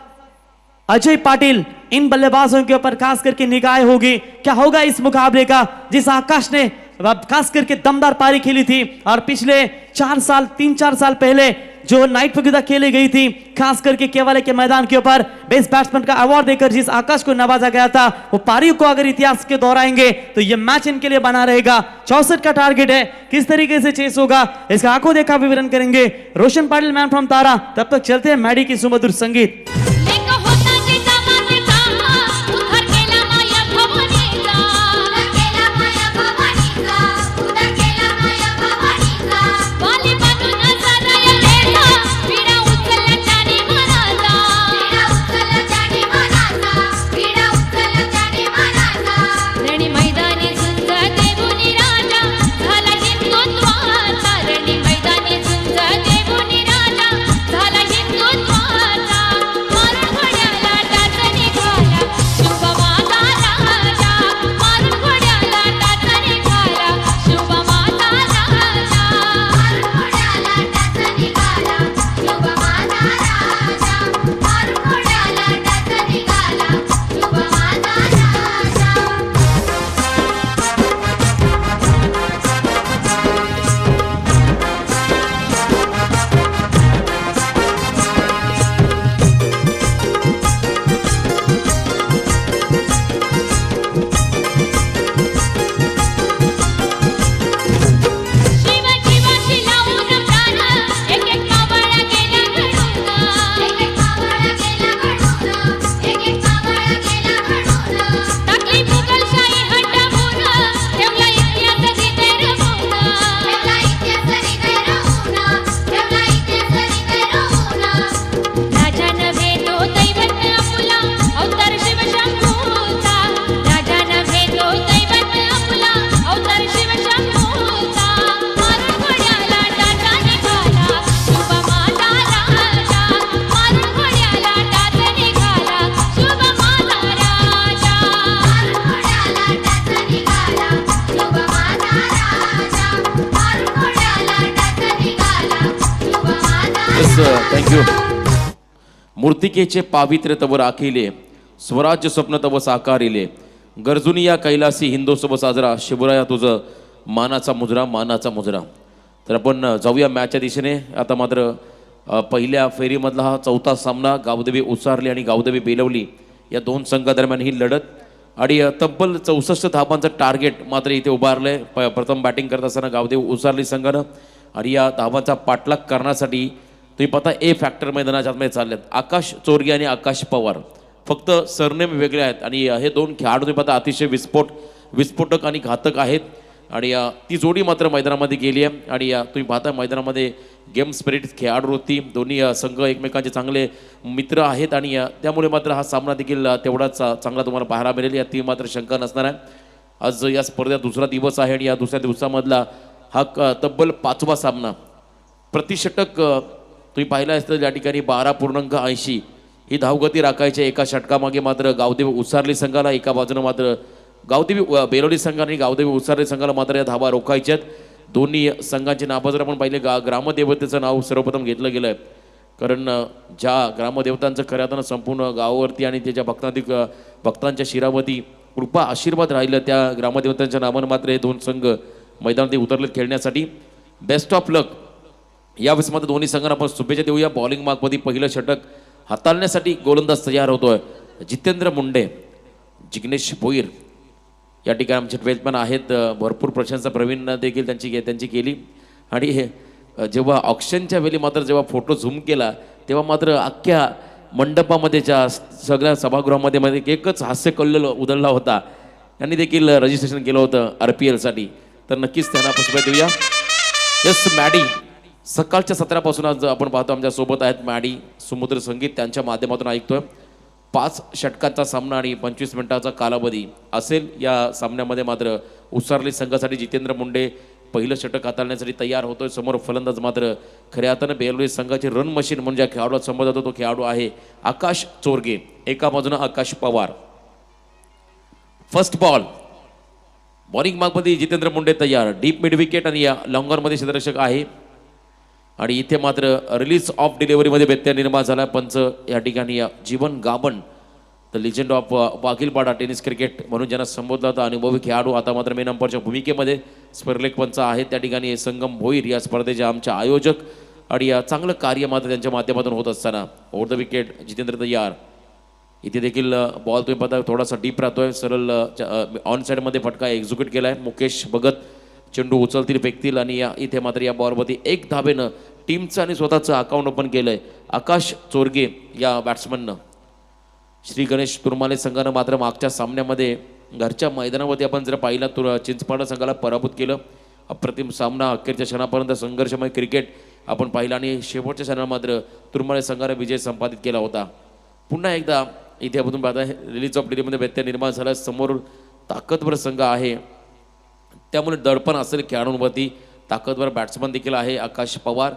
अजय पाटिल, इन बल्लेबाजों के ऊपर खास करके निगाह होगी। क्या होगा इस मुकाबले का, जिस आकाश ने खास करके दमदार पारी खेली थी और पिछले 3-4 साल पहले जो नाइट प्रतियोगिता खेली गई थी खास करके केवल के मैदान के ऊपर बेस्ट बैट्समैन का अवार्ड देकर जिस आकाश को नवाजा गया था, वो पारी को अगर इतिहास के दोहराएंगे तो ये मैच इनके लिए बना रहेगा। 64 का टारगेट है, किस तरीके से चेस होगा इसका आंखों देखा विवरण करेंगे रोशन पाटिल मैन फ्रॉम तारा। तब तक चलते हैं मैडी की सुमधुर संगीत। थँक्यू. मूर्तिकेचे पावित्र्य तव राखिले, स्वराज्य स्वप्न तव साकारिले, गरजुनी या कैलासी हिंदोत्सव साजरा, शिवराया तुझं मानाचा मुजरा, मानाचा मुजरा. तर आपण जाऊया मॅचच्या दिशेने. आता मात्र पहिल्या फेरीमधला हा चौथा सामना गावदेवी उसारली आणि गावदेवी बेलवली या दोन संघादरम्यान ही लढत. आणि तब्बल 64 धावांचं टार्गेट मात्र इथे उभारलं आहे प्रथम बॅटिंग करत असताना गावदेवी उसारली संघानं. आणि या धावांचा पाठलाग करण्यासाठी तुम्ही पाहता ए फॅक्टर मैदानाच्या आतमध्ये चाललेत आकाश चोरगे आणि आकाश पवार. फक्त सरनेम वेगळे आहेत आणि हे दोन खेळाडू तुम्ही पाहता अतिशय विस्फोटक आणि घातक आहेत. आणि ती जोडी मात्र मैदानामध्ये गेली आहे. आणि तुम्ही पाहता मैदानामध्ये गेम स्पिरिट खेळाडू होती. दोन्ही संघ एकमेकांचे चांगले मित्र आहेत आणि त्यामुळे मात्र हा सामना देखील तेवढाच चांगला तुम्हाला पाहायला मिळेल यात ती मात्र शंका नसणार आहे. आज या स्पर्धेत दुसरा दिवस आहे आणि या दुसऱ्या दिवसामधला हा तब्बल 5वा सामना. प्रतिषटक तुम्ही पाहिला असतं या ठिकाणी 12.80 ही धावगती राखायची एका षटकामागे. मात्र गावदेवी उसारली संघाला एका बाजूनं मात्र गावदेवी बेलोली संघ आणि गावदेवी उसारली संघाला मात्र या धावा रोखायच्या आहेत. दोन्ही संघांचे नाव जर आपण पाहिले ग्रामदेवतेचं नाव सर्वप्रथम घेतलं गेलं आहे. कारण ज्या ग्रामदेवतांचं खऱ्या अर्थानं संपूर्ण गावावरती आणि त्याच्या भक्तांच्या शिरावरती कृपा आशीर्वाद राहिलं त्या ग्रामदेवतांच्या नावानं मात्र हे दोन संघ मैदानात उतरले खेळण्यासाठी. बेस्ट ऑफ लक. यावेळेस मात्र दोन्ही संघांना आपण शुभेच्छा देऊया. बॉलिंग मार्कमध्ये पहिलं षटक हाताळण्यासाठी गोलंदाज तयार होतोय जितेंद्र मुंडे, जिग्नेश भोईर या ठिकाणी आमचे 12th मॅन आहेत. भरपूर प्रशंसा प्रवीण देखील त्यांची केली. आणि जेव्हा ऑक्शनच्या वेळी मात्र जेव्हा फोटो झूम केला तेव्हा मात्र अख्ख्या मंडपामध्येच्या सगळ्या सभागृहामध्ये मध्ये एकच हास्य कल्लोल उधळला होता. यांनी देखील रजिस्ट्रेशन केलं होतं RPLसाठी. तर नक्कीच त्यांना आपण शुभेच्छा देऊया. यस मॅडी सकाळच्या सत्रापासून आज आपण पाहतो आमच्या सोबत आहेत मॅडी. समुद्र संगीत त्यांच्या माध्यमातून ऐकतोय. 5 षटकांचा सामना आणि 25 मिनिटाचा कालावधी असेल या सामन्यामध्ये. मात्र उसारली संघासाठी जितेंद्र मुंडे पहिलं षटक हाताळण्यासाठी तयार होतोय. समोर फलंदाज मात्र खऱ्या अर्थानं बेलोली संघाची रन मशीन म्हणजे ज्या खेळाडूला संबोधत होतो तो खेळाडू आहे आकाश चोरगे. एका बाजूनं Akash Pawar. First ball bowling मार्कमध्ये जितेंद्र मुंडे तयार. डीप मिड विकेट आणि या लॉंगॉनमध्ये क्षेत्ररक्षक आहे. आणि इथे मात्र रिलीज ऑफ डिलिव्हरीमध्ये व्यत्यय निर्माण झाला. पंच या ठिकाणी Jeevan Gaban the legend of Waghilpada tennis cricket म्हणून ज्यांना संबोधला होता अनुभवी खेळाडू आता मात्र मेन अंपायरच्या भूमिकेमध्ये स्पर्धेक पंच आहेत. त्या ठिकाणी संगम भोईर या स्पर्धेचे आमचे आयोजक. आणि चांगलं कार्य मात्र त्यांच्या माध्यमातून होत असताना ओव्हर द विकेट जितेंद्र तयार. इथे देखील बॉल तुम्ही पाहता थोडासा डीप राहतोय. सरळ ऑन साईडमध्ये फटका एक्झिक्यूट केला आहे. मुकेश भगत चेंडू उचलतील फेकतील आणि इथे मात्र या बॉलवरती 1 धावेनं टीमचं आणि स्वतःचं अकाउंट ओपन केलं आहे आकाश चोरगे या बॅट्समननं. श्री गणेश तुरमाले संघानं मात्र मागच्या सामन्यामध्ये घरच्या मैदानावरती आपण जर पाहिला चिंचपाडा संघाला पराभूत केलं. अप्रतिम सामना अखेरच्या क्षणापर्यंत संघर्षमय क्रिकेट आपण पाहिलं आणि शेवटच्या क्षणाला मात्र तुरमाले संघाने विजय संपादित केला होता. पुन्हा एकदा इथे आपण पाहता रिलीज ऑफ डिलीमध्ये व्यत्यय निर्माण झाला. समोर ताकदवर संघ आहे त्यामुळे दडपण असेल खेळाडूंवरती. ताकदवर बॅट्समन देखील आहे आकाश पवार.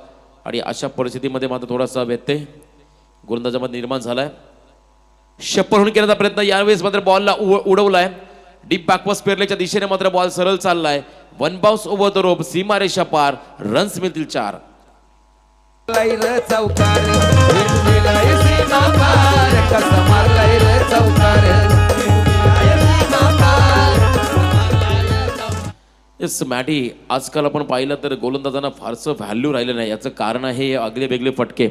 आणि अशा परिस्थितीमध्ये मात्र थोडासा व्यत्यय गोलंदाजामध्ये निर्माण झालाय. शप्पर केल्याचा प्रयत्न यावेळेस मात्र बॉलला उडवलाय. डीप बॅकवर्स पेरल्याच्या दिशेने मात्र बॉल सरळ चाललाय. 1 बाउन्स ओव्हर द रोप. सीमारेषा पार. रन्स मिळतील 4. येस मॅडी आजकाल आपण पाहिलं तर गोलंदाजांना फारसं व्हॅल्यू राहिलं नाही. याचं कारण आहे आगळे वेगळे फटके.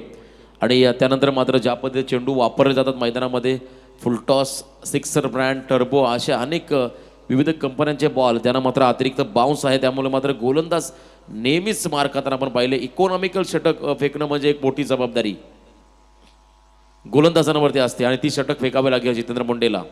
आणि त्यानंतर मात्र ज्या पद्धतीने चेंडू वापरले जातात मैदानामध्ये फुलटॉस सिक्सर ब्रँड टर्बो अशा अनेक विविध कंपन्यांचे बॉल त्यांना मात्र अतिरिक्त बाउन्स आहे. त्यामुळे मात्र गोलंदाज नेहमीच मार खाताना आपण पाहिले. इकॉनॉमिकल षटक फेकणं म्हणजे एक मोठी जबाबदारी गोलंदाजांवरती असते आणि ती षटक फेकावे लागेल जितेंद्र मुंडेला.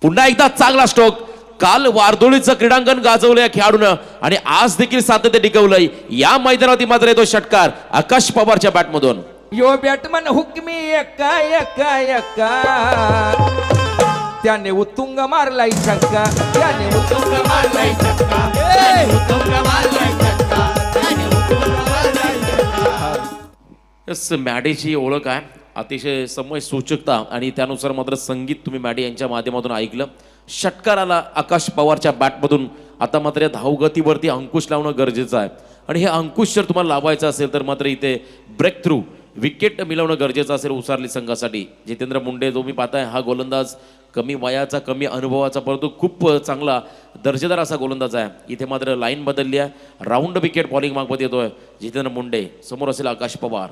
पुन्हा एकदा चांगला स्ट्रोक. काल वारदोळीचं क्रीडांगण गाजवलं या खेळाडूनं आणि आज देखील सातत्य टिकवलंय. या मैदानावरती मात्र येतो षटकार आकाश पवारच्या बॅटमधून. यो बॅटमन हुकमी एक्का एक्का एक्का त्याने उत्तुंग मारलाय छक्का. त्याने उत्तुंग मारलाय छक्का. उत्तुंग मारलाय छक्का. यस मॅडीची ओळख आहे अतिशय समय सूचकता आणि त्यानुसार मात्र संगीत तुम्ही मॅडी यांच्या माध्यमातून ऐकलं. षटकाराला आकाश पवारच्या बॅटमधून आता मात्र या धावगतीवरती अंकुश लावणं गरजेचं आहे आणि हे अंकुश जर तुम्हाला लावायचं असेल तर मात्र इथे ब्रेक थ्रू विकेट मिळवणं गरजेचं असेल उसारली संघासाठी. जितेंद्र मुंडे जो मी पाहताय हा गोलंदाज कमी वयाचा कमी अनुभवाचा परंतु खूप चांगला दर्जेदार असा गोलंदाज आहे. इथे मात्र लाईन बदलली आहे. राऊंड विकेट बॉलिंग मागवत येतोय जितेंद्र मुंडे. समोर असेल आकाश पवार.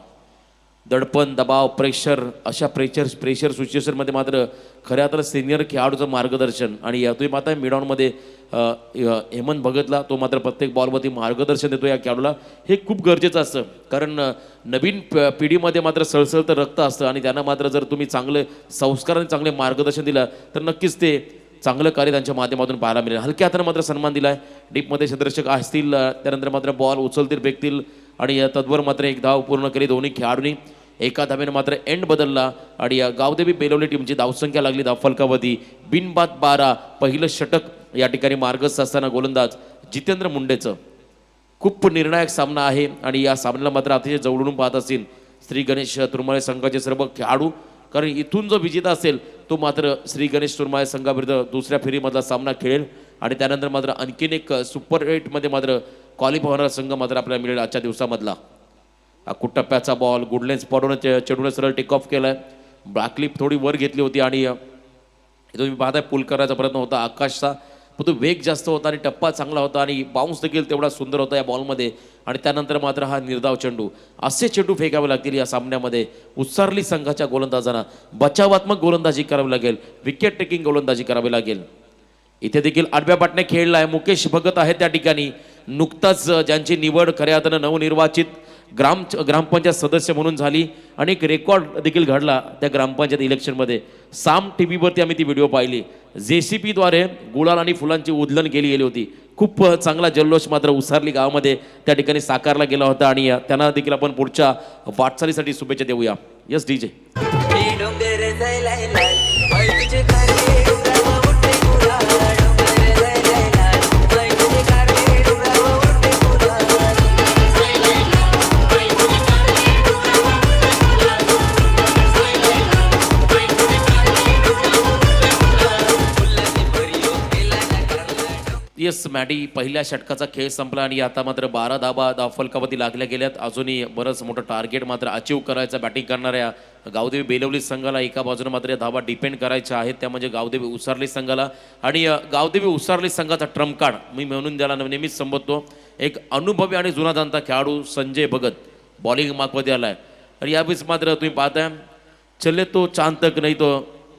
दडपण दबाव प्रेशर अशा प्रेशर सिच्युएशनमध्ये मात्र खऱ्या तर सिनियर खेळाडूचं मार्गदर्शन आणि या तुम्ही पाहताय मिडॉनमध्ये हेमंत भगतला तो मात्र प्रत्येक बॉलवरती मार्गदर्शन देतो या खेळाडूला. हे खूप गरजेचं असतं कारण नवीन पिढीमध्ये मात्र सळसळतं रक्त असतं आणि त्यांना मात्र जर तुम्ही चांगले संस्कार आणि चांगले मार्गदर्शन दिलं तर नक्कीच ते चांगलं कार्य त्यांच्या माध्यमातून पाहायला मिळेल. हलक्या हाताने मात्र सन्मान दिला आहे. डीपमध्ये क्षेत्ररक्षक असतील त्यानंतर मात्र बॉल उचलतील फेकतील आणि तद्वर मात्र एक धाव पूर्ण केली दोन्ही खेळाडूंनी. एका धावेनं मात्र एंड बदलला आणि गावदेवी बेलवली टीमची धावसंख्या लागली धाव फलकावधी. बिनबाद 12 पहिलं षटक या ठिकाणी मार्गस्थ असताना गोलंदाज जितेंद्र मुंडेचं. खूप निर्णायक सामना आहे आणि या सामन्याला मात्र अतिशय जवळून पाहत असतील श्री गणेश तुरमाळे संघाचे सर्व खेळाडू कारण इथून जो विजेता असेल तो मात्र श्री गणेश तुरमाळे संघाविरुद्ध दुसऱ्या फेरीमधला सामना खेळेल आणि त्यानंतर मात्र आणखीन एक सुपर 8मध्ये मात्र क्वालिफाय होणारा संघ मात्र आपल्याला मिळेल आजच्या दिवसामधला. टप्प्याचा बॉल गुडलेन स्पॉटवरून चेडूने सरळ टेक ऑफ केलाय. ब्लॅकलिप थोडी वर घेतली होती आणि तुम्ही पाहताय पुल करायचा प्रयत्न होता आकाशचा पण तो वेग जास्त होता आणि टप्पा चांगला होता आणि बाउन्स देखील तेवढा सुंदर होता या बॉलमध्ये आणि त्यानंतर मात्र हा निर्धाव चेंडू. असे चेंडू फेकावे लागतील या सामन्यामध्ये. उत्सारली संघाच्या गोलंदाजांना बचावात्मक गोलंदाजी करावी लागेल. विकेट टेकिंग गोलंदाजी करावी लागेल. इथे देखील आडव्या पाटने खेळला आहे. मुकेश भगत आहे त्या ठिकाणी. नुकताच ज्यांची निवड खऱ्या अर्थानं नवनिर्वाचित ग्रामपंचायत सदस्य म्हणून झाली आणि एक रेकॉर्ड देखील घडला त्या ग्रामपंचायत इलेक्शनमध्ये. साम टी व्हीवरती आम्ही ती व्हिडिओ पाहिली. JCPद्वारे गुलाल आणि फुलांची उधळण केली गेली होती. खूप चांगला जल्लोष मात्र उसारली गावामध्ये त्या ठिकाणी साकारला गेला होता आणि त्यांना देखील आपण पुढच्या वाटचालीसाठी शुभेच्छा देऊया. Yes DJ. येस मॅडी पहिल्या षटकाचा खेळ संपला आणि आता मात्र 12 धावा फलकावधी लागल्या गेल्यात. अजूनही बरंच मोठं टार्गेट मात्र अचीव करायचं बॅटिंग करणाऱ्या गावदेवी बेलवली संघाला. एका बाजूने मात्र या धावा डिपेंड करायच्या आहेत त्या म्हणजे गावदेवी उसारली संघाला आणि गावदेवी उसारली संघाचा ट्रम्प कार्ड मी म्हणून त्याला नेहमीच संबोधतो एक अनुभवी आणि जुना जाणता खेळाडू संजय भगत बॉलिंग मार्कमध्ये आलाय आणि यावेळेस मात्र तुम्ही पाहताय चले तो चांद तक नाही तो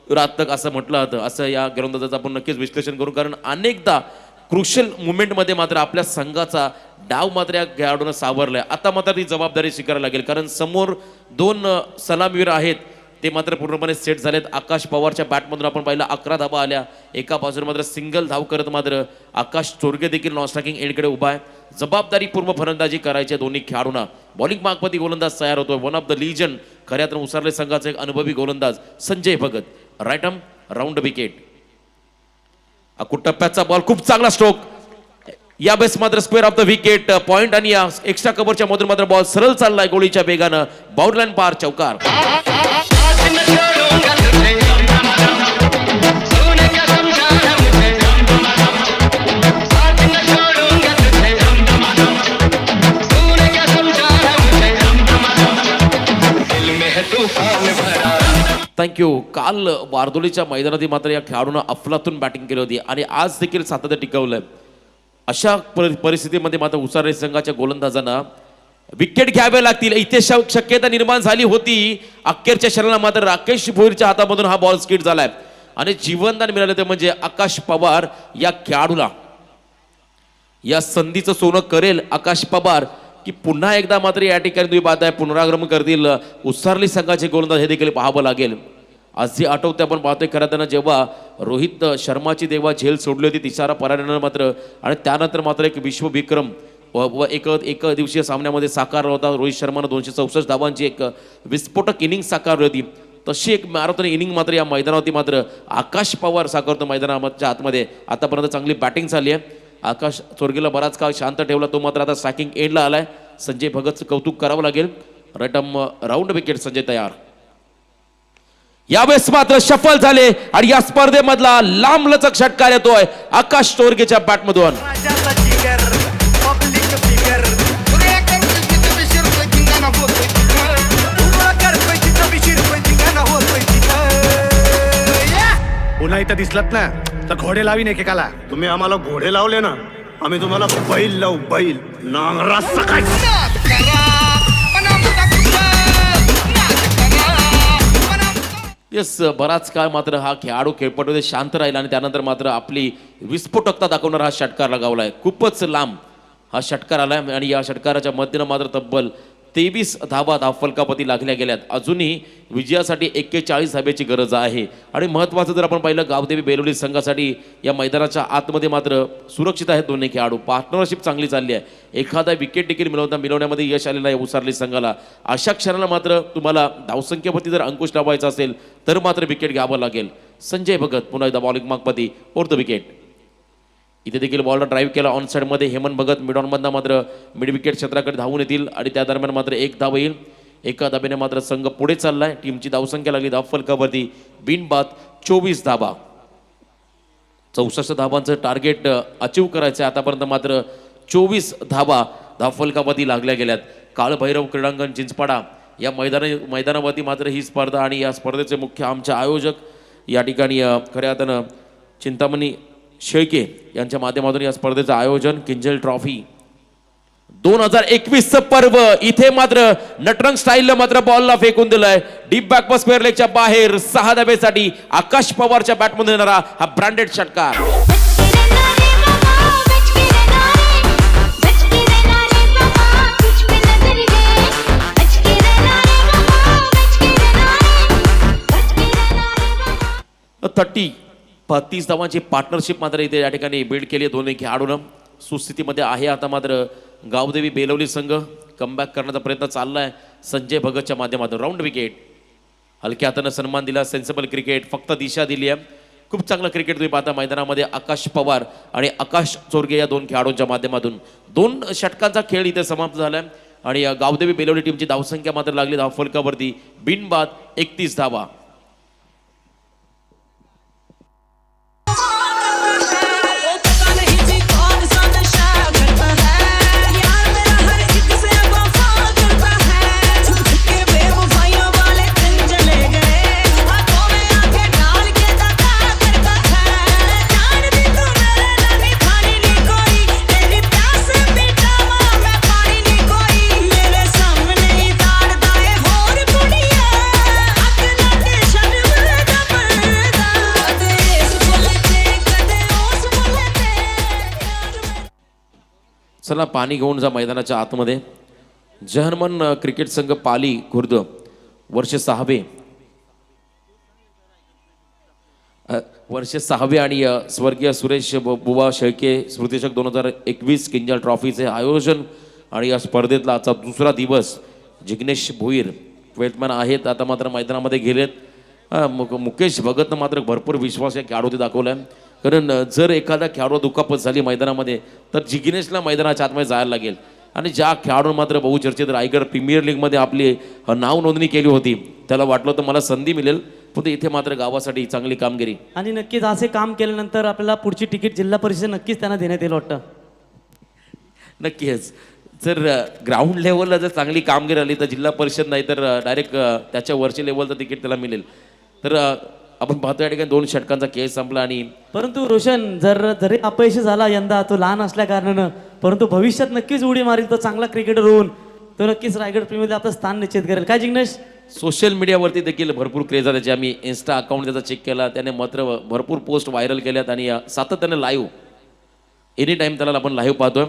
रात तक असं म्हटलं होतं. असं या गोलंदाजाचं आपण नक्कीच विश्लेषण करू कारण अनेकदा क्रुशियल मुवमेंटमध्ये मात्र आपल्या संघाचा डाव मात्र या खेळाडूंना सावरलाय. आता मात्र ती जबाबदारी स्वीकारावी लागेल कारण समोर 2 सलामीवीर आहेत ते मात्र पूर्णपणे सेट झालेत. आकाश पवारच्या बॅटमधून आपण पाहिलं 11 धावा आल्या. एका बाजूने मात्र सिंगल धाव करत मात्र आकाश चोरगे देखील नॉन स्ट्रायकिंग एंडकडे उभा आहे. जबाबदारीपूर्व फलंदाजी करायची दोन्ही खेळाडूंना. बॉलिंग मार्कमध्ये गोलंदाज तयार होतोय. वन ऑफ द लीजंड खऱ्या तर उसारले संघाचा एक अनुभवी गोलंदाज Sanjay Bhagat. Right arm round wicket. टप्प्याचा बॉल खूप चांगला स्ट्रोक या बेस मात्र square off the wicket point आणि या एक्स्ट्रा कव्हरच्या मधून मात्र बॉल सरळ चाललाय गोळीच्या वेगानं. बाउंड्री लाईन पार चौकार. थँक्यू. काल वारदोलीच्या मैदानात मात्र या खेळाडूंना अफलातून बॅटिंग केली होती आणि आज देखील सातत्य टिकवलंय. अशा परिस्थितीमध्ये मात्र उसारे संघाच्या गोलंदाजांना विकेट घ्यावे लागतील इथे शक्यता निर्माण झाली होती. अखेरच्या क्षणाला मात्र राकेश भोईरच्या हातामधून हा बॉल स्किट झालाय आणि जीवनदान मिळालं ते म्हणजे आकाश पवार या खेळाडूला. या संधीचं सोनं करेल आकाश पवार की पुन्हा एकदा मात्र या ठिकाणी तुम्ही पाहताय पुनरागमन करतील उसारली संघाचे गोलंदाज हे देखील पाहावं लागेल. आज जे आठवते आपण पाहतोय खरं त्यांना जेव्हा रोहित शर्माची तेव्हा झेल सोडली होती तिसारा पराजयानं मात्र आणि त्यानंतर मात्र एक विश्वविक्रम एक दिवसीय सामन्यामध्ये साकारला होता. रोहित शर्मानं 264 धावांची एक विस्फोटक इनिंग साकारली होती. तशी एक मॅरेथॉन इनिंग मात्र या मैदानावरती मात्र आकाश पवार साकारतो मैदानाच्या आतमध्ये. आतापर्यंत चांगली बॅटिंग झाली आहे. आकाश चोरगेला बराच काळ शांत ठेवला तो मात्र आता स्ट्रायकिंग एंडला आलाय. संजय भगतचं कौतुक करावं लागेल. Right arm round wicket Sanjay तयार. यावेळेस मात्र सफल झाले आणि या स्पर्धेमधला लांबलचक षटकार येतोय आकाश चोरगेच्या बॅटमधून. पुन्हा इथं दिसलात ना तर घोडे लावीन एकेकाला. तुम्ही आम्हाला घोडे लावले ना, आम्ही तुम्हाला बैल लावू, बैल नांगरा सकाळ. येस, बराच काळ मात्र हा खेळाडू खेळपट्टीमध्ये शांत राहिला आणि त्यानंतर मात्र आपली विस्फोटकता दाखवणारा हा षटकार लगावलाय. खूपच लांब हा षटकार आलाय आणि या षटकाराच्या मध्येनं मात्र तब्बल 23 धावा धावफलकापती लागल्या गेल्यात. अजूनही विजयासाठी 41 धाब्याची गरज आहे. आणि महत्त्वाचं जर आपण पाहिलं, गावदेवी बेलोली संघासाठी या मैदानाच्या आतमध्ये मात्र सुरक्षित आहेत दोन्ही खेळाडू. पार्टनरशिप चांगली चालली आहे. एखादा विकेट देखील मिळवण्यामध्ये यश आलेलं आहे उसारली संघाला. अशा क्षणाला मात्र तुम्हाला धावसंख्येवरती जर अंकुश लावायचा असेल तर मात्र विकेट घ्यावं लागेल. संजय भगत पुन्हा एकदा बॉलिंग मार्कमध्ये फोर्थ विकेट. इथे देखील बॉलर ड्राईव्ह केला ऑन साईडमध्ये. हेमंत भगत मिडॉनमधनं मात्र मिड विकेट क्षेत्राकडे धावून येतील आणि त्या दरम्यान मात्र एक धाव येईल. एका धाब्याने मात्र संघ पुढे चाललाय. टीमची धावसंख्या लागली धावफलकावरती बिनबाद 24 धाबा. 64 धाबांचं टार्गेट अचीव करायचं आहे. आतापर्यंत मात्र 24 धाबा धावफलकावरती लागल्या गेल्यात. काळभैरव क्रीडांगण चिंचपाडा या मैदानावरती मात्र ही स्पर्धा आणि या स्पर्धेचे मुख्य आमचे आयोजक या ठिकाणी खऱ्या अर्थानं चिंतामणी शेळके यांच्या माध्यमातून या स्पर्धेचं आयोजन. किंजल ट्रॉफी 2021चं पर्व. इथे मात्र नटरंग स्टाईलला मात्र बॉलला फेकून दिलाय डीप बॅक व स्क्वेअर लेगच्या बाहेर. 6 धाब्यासाठी आकाश पवारच्या बॅटमध्ये येणारा हा ब्रँडेड षटकार. थर्टी 32 धावांची पार्टनरशिप मात्र इथे या ठिकाणी बिल्ड केली आहे दोन्ही खेळाडूंना. सुस्थितीमध्ये आहे आता मात्र गावदेवी बेलवली संघ. कमबॅक करण्याचा प्रयत्न चालला आहे संजय भगतच्या माध्यमातून. Round wicket. हलक्या हातानं सन्मान दिला. सेन्सिबल क्रिकेट, फक्त दिशा दिली आहे. खूप चांगलं क्रिकेट तुम्ही पाहता मैदानामध्ये. आकाश पवार आणि आकाश चोरगे या दोन खेळाडूंच्या माध्यमातून 2 षटकांचा खेळ इथे समाप्त झाला आहे आणि गावदेवी बेलवली टीमची धावसंख्या मात्र लागली धावफलकावरती बिनबाद 31 धावा. चला पाणी घेऊन जा मैदानाच्या आतमध्ये. जहरमन क्रिकेट संघ पाली खुर्द वर्ष 6वे आणि स्वर्गीय सुरेश बुवा शेळके स्मृतिचषक 2021 किंजल ट्रॉफीचे आयोजन आणि या स्पर्धेतला आजचा दुसरा दिवस. जिग्नेश भोईर 12th मॅन आहेत आता मात्र मैदानामध्ये गेलेत. मुकेश भगतनं मात्र भरपूर विश्वास या खेळाडूने दाखवला आहे. कारण जर एखादा खेळाडू दुखापत झाली मैदानामध्ये तर जिग्नेशला मैदानाच्या आतमध्ये जायला लागेल. आणि ज्या खेळाडून मात्र बहुचर्चित रायगड प्रीमियर लीगमध्ये आपली नाव नोंदणी केली होती त्याला वाटलं तर मला संधी मिळेल, पण इथे मात्र गावासाठी चांगली कामगिरी. आणि नक्कीच असे काम केल्यानंतर आपल्याला पुढची तिकीट जिल्हा परिषद नक्कीच त्यांना देण्यात येईल वाटतं. नक्कीच जर ग्राउंड लेवलला जर चांगली कामगिरी आली तर जिल्हा परिषद नाही तर डायरेक्ट त्याच्या वरच्या लेवलचं तिकीट त्याला मिळेल. तर आपण पाहतो या ठिकाणी 2 षटकांचा खेळ संपला. आणि परंतु रोशन जरी अपयशी झाला यंदा तो लहान असल्या कारणानं, परंतु भविष्यात नक्कीच उडी मारेल. तो चांगला क्रिकेटर होऊन तो नक्कीच रायगड प्रीमियरमध्ये आपलं स्थान निश्चित करेल. काय जिग्नेश? सोशल मीडियावरती देखील भरपूर क्रेज आहे त्याची. आम्ही इन्स्टा अकाउंट त्याचा चेक केला, त्याने मात्र भरपूर पोस्ट व्हायरल केल्यात आणि सातत्याने लाईव्ह एनी टाइम त्याला आपण लाईव्ह पाहतोय.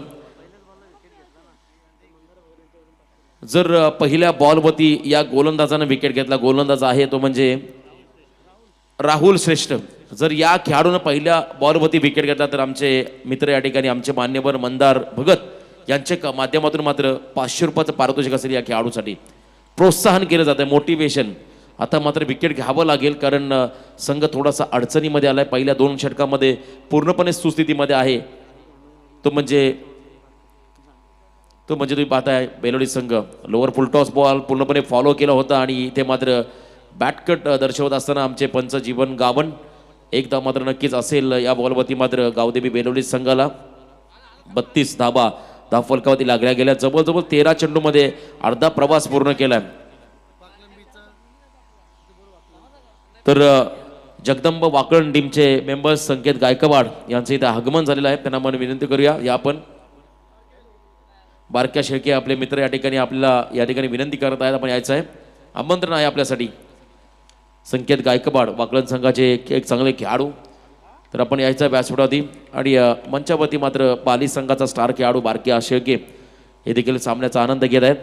जर पहिल्या बॉलवरती या गोलंदाजानं विकेट घेतला, गोलंदाज आहे तो म्हणजे राहुल श्रेष्ठ. जर या खेळाडूनं पहिल्या बॉलवरती विकेट घेतला तर आमचे मित्र या ठिकाणी आमचे मान्यवर मंदार भगत यांच्या माध्यमातून मात्र 500 रुपयाचं पारितोषिक असेल या खेळाडूसाठी. प्रोत्साहन केलं जातं, मोटिवेशन. आता मात्र विकेट घ्यावं लागेल कारण संघ थोडासा अडचणीमध्ये आलाय. पहिल्या 2 षटकामध्ये पूर्णपणे सुस्थितीमध्ये आहे. तो म्हणजे तुम्ही पाहताय बेलोडी संघ लोअर फुलटॉस बॉल पूर्णपणे फॉलो केला होता आणि इथे मात्र बॅटकट दर्शवत असताना आमचे पंच जीवन गावन एकदा मात्र नक्कीच असेल या बॉलवरती मात्र गावदेवी बेलवली संघाला 32 धाबा धावफलकावरती लागल्या गेल्या. जवळजवळ 13 चेंडूमध्ये अर्धा प्रवास पूर्ण केलाय. तर जगदंब वाकळण टीमचे मेंबर्स संकेत गायकवाड यांचं इथे आगमन झालेलं आहे. त्यांना आपण विनंती करूया या आपण बारक्या शेळके आपले मित्र या ठिकाणी आपल्याला या ठिकाणी विनंती करत आहेत. आपण यायचं आहे, आमंत्रण आहे आपल्यासाठी. संकेत गायकवाड वाकळण संघाचे एक चांगले खेळाडू, तर आपण यायचं आहे व्यासपीठावरती. आणि मंचावरती मात्र बाली संघाचा स्टार खेळाडू बारक्या शेळके हे देखील सामन्याचा आनंद घेत आहेत.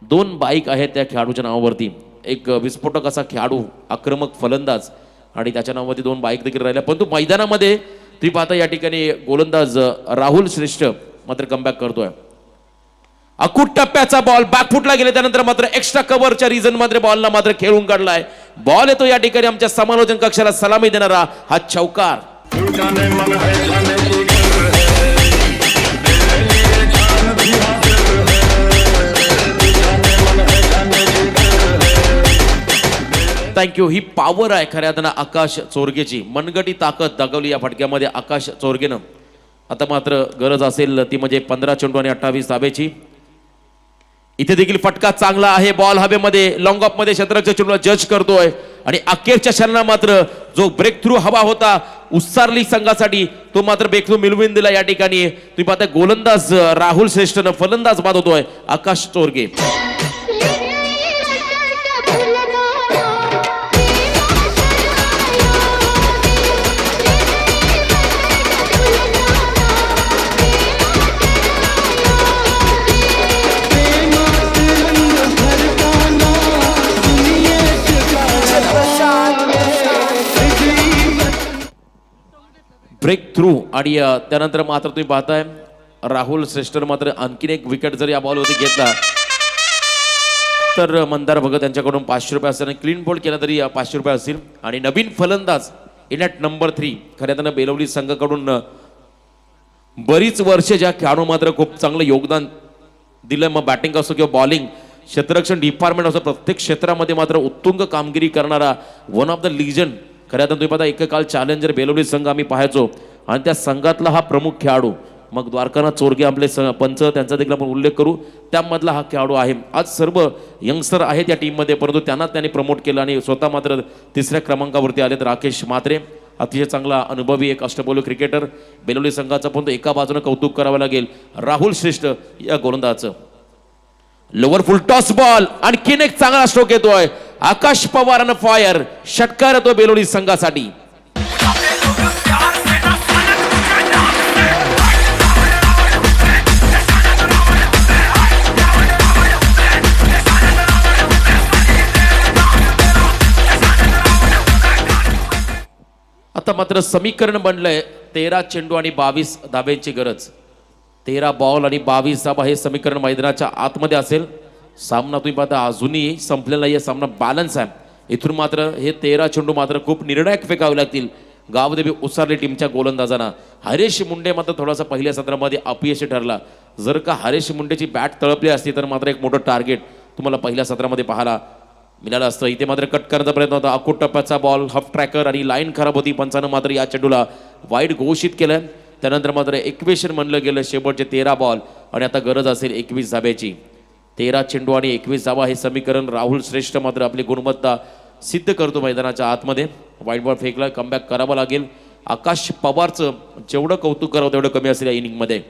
2 बाईक आहेत त्या खेळाडूच्या नावावरती. एक विस्फोटक असा खेळाडू, आक्रमक फलंदाज, आणि त्याच्या नावावरती 2 बाईक देखील राहिल्या. परंतु मैदानामध्ये तुम्ही पाहता या ठिकाणी गोलंदाज राहुल श्रेष्ठ मात्र कमबॅक करतोय. अकूट टप्प्याचा बॉल बॅकफुटला गेले, त्यानंतर मात्र एक्स्ट्रा कव्हरच्या रिझन मात्र बॉलला मात्र खेळून काढलाय. बॉल येतो या ठिकाणी आमच्या समालोचन कक्षाला सलामी देणारा हा चौकार. थँक्यू. ही पॉवर आहे खऱ्या अर्थानं आकाश चोरगेची. मनगटी ताकद दाखवली या फटक्यामध्ये आकाश चोरगेनं. आता मात्र गरज असेल ती म्हणजे 15 चेंडू आणि 28 धाब्याची. इथे देखील फटका चांगला आहे. बॉल हवेमध्ये लॉंग ऑफ मध्ये क्षेत्ररक्षक चेंडूला जज करतोय आणि अखेरच्या क्षणाला मात्र जो ब्रेक थ्रू हवा होता उत्सारली संघासाठी तो मात्र ब्रेक थ्रू मिळवून दिला. या ठिकाणी तुम्ही पाहता गोलंदाज राहुल श्रेष्ठनं फलंदाज बाद होतोय आकाश चोरगे. ब्रेक थ्रू आणि त्यानंतर मात्र तुम्ही पाहताय राहुल श्रेष्ठर मात्र आणखीन एक विकेट जर या बॉलवरती घेतला तर मंदार भगत यांच्याकडून 500 रुपये असतील. क्लीन बोल्ड केला तरी 500 रुपये असतील. आणि नवीन फलंदाज इन ॲट नंबर 3 खऱ्या त्यानं बेलवली संघाकडून बरीच वर्षे ज्या खेळाडू मात्र खूप चांगलं योगदान दिलं, मग बॅटिंग असो किंवा बॉलिंग, क्षेत्ररक्षण डिपार्टमेंट असो, प्रत्येक क्षेत्रामध्ये मात्र उत्तुंग कामगिरी करणारा वन ऑफ द लिजंड खऱ्या तर तुम्ही पाहता एककाल चॅलेंजर बेलवली संघ आम्ही पाहायचो आणि त्या संघातला हा प्रमुख खेळाडू. मग द्वारकानाथ चोरगे आपले पंच त्यांचा देखील आपण उल्लेख करू, त्यामधला हा खेळाडू आहे. आज सर्व यंगस्टर आहेत या टीममध्ये, परंतु त्यांनी प्रमोट केलं आणि स्वतः मात्र 3ऱ्या क्रमांकावरती आलेत. राकेश म्हात्रे अतिशय चांगला अनुभवी एक अष्टपैलू क्रिकेटर बेलवली संघाचा, पण एका बाजूने कौतुक करावं लागेल राहुल श्रेष्ठ या गोलंदाजाचं. लोवर फुल टॉस बॉल, आणखीन एक चांगला स्ट्रोक येतोय. आकाश पवारानं फायर, षटकार येतो बेलवली संघासाठी. आता मात्र समीकरण बनलंय 13 चेंडू आणि 22 धाब्यांची गरज. 13 बॉल आणि 22 धाबा हे समीकरण मैदानाच्या आतमध्ये असेल. सामना तुम्ही पाहता अजूनही संपलेला नाही, सामना बॅलन्स आहे. इथून मात्र हे 13 चेंडू मात्र खूप निर्णायक फेकावे लागतील गावदेवी उसारली टीमच्या गोलंदाजांना. हरेश मुंडे मात्र थोडासा पहिल्या सत्रामध्ये अपयशी ठरला. जर का हरेश मुंडेची बॅट तळपली असती तर मात्र एक मोठं टार्गेट तुम्हाला पहिल्या सत्रामध्ये पाहायला मिळालं असतं. इथे मात्र कट करण्याचा प्रयत्न होता. अकूट टप्प्याचा बॉल, हफ ट्रॅकर आणि लाईन खराब होती. पंचानं मात्र या चेंडूला वाईड घोषित केलं. त्यानंतर मात्र इक्वेशन म्हणलं गेलं शेवटचे 13 बॉल आणि आता गरज असेल 21 धाब्याची. 13 चेंडू आणि 21 धाबा हे समीकरण राहुल श्रेष्ठ मात्र आपली गुणवत्ता सिद्ध करतो मैदानाच्या आतमध्ये. वाईट बॉल फेकला, कमबॅक करावं लागेल. आकाश पवारचं जेवढं कौतुक करावं तेवढं कमी असेल या इनिंगमध्ये.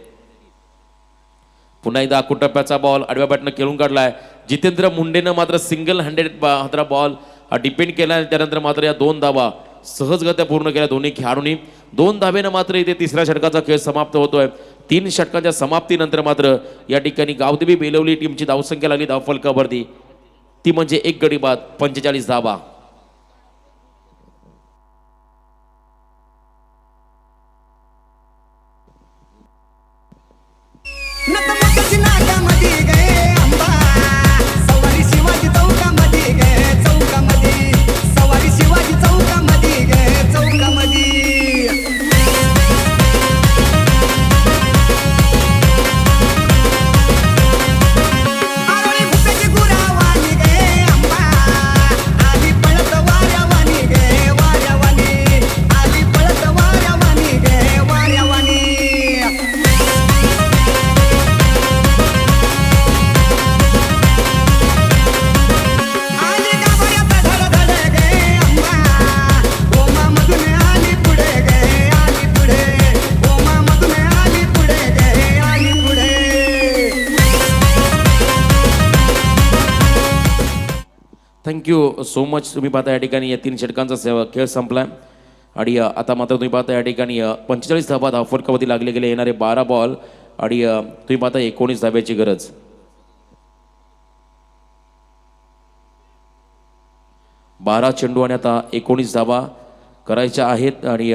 पुन्हा एकदा अकूट टप्प्याचा बॉल आडव्या बॅटनं खेळून काढलाय. जितेंद्र मुंडेनं मात्र सिंगल हँडेड हा बॉल डिपेंड केला. त्यानंतर मात्र या 2 धाबा सहजगत्या पूर्ण केल्या दोन्ही खेळाडूंनी. 2 धाब्यानं मात्र इथे 3ऱ्या षटकाचा खेळ समाप्त होतोय. 3 षटकांच्या समाप्तीनंतर मात्र या ठिकाणी गावदेवी बेलवली टीमची धावसंख्या लागली धावफलकावरती, ती म्हणजे 1 गडी बाद 45 धाबा. नतमस्तकी नाकामध्ये गे अंबा, सवारी शिवाजी चौकामध्ये गे चौकामध्ये, सवारी शिवाजी चौकामध्ये गे चौकामध्ये. आरोळी भुताची गुरावानी गे अंबा, आधी पळत थँक्यू सो मच. तुम्ही पाहता या ठिकाणी या 3 षटकांचा खेळ संपलाय आणि आता मात्र तुम्ही पाहता या ठिकाणी 45 धावा धावफलकावरती लागले गेले. येणारे 12 बॉल आणि तुम्ही पाहता 19 धाब्याची गरज. 12 चेंडू आणि आता 19 धावा करायच्या आहेत आणि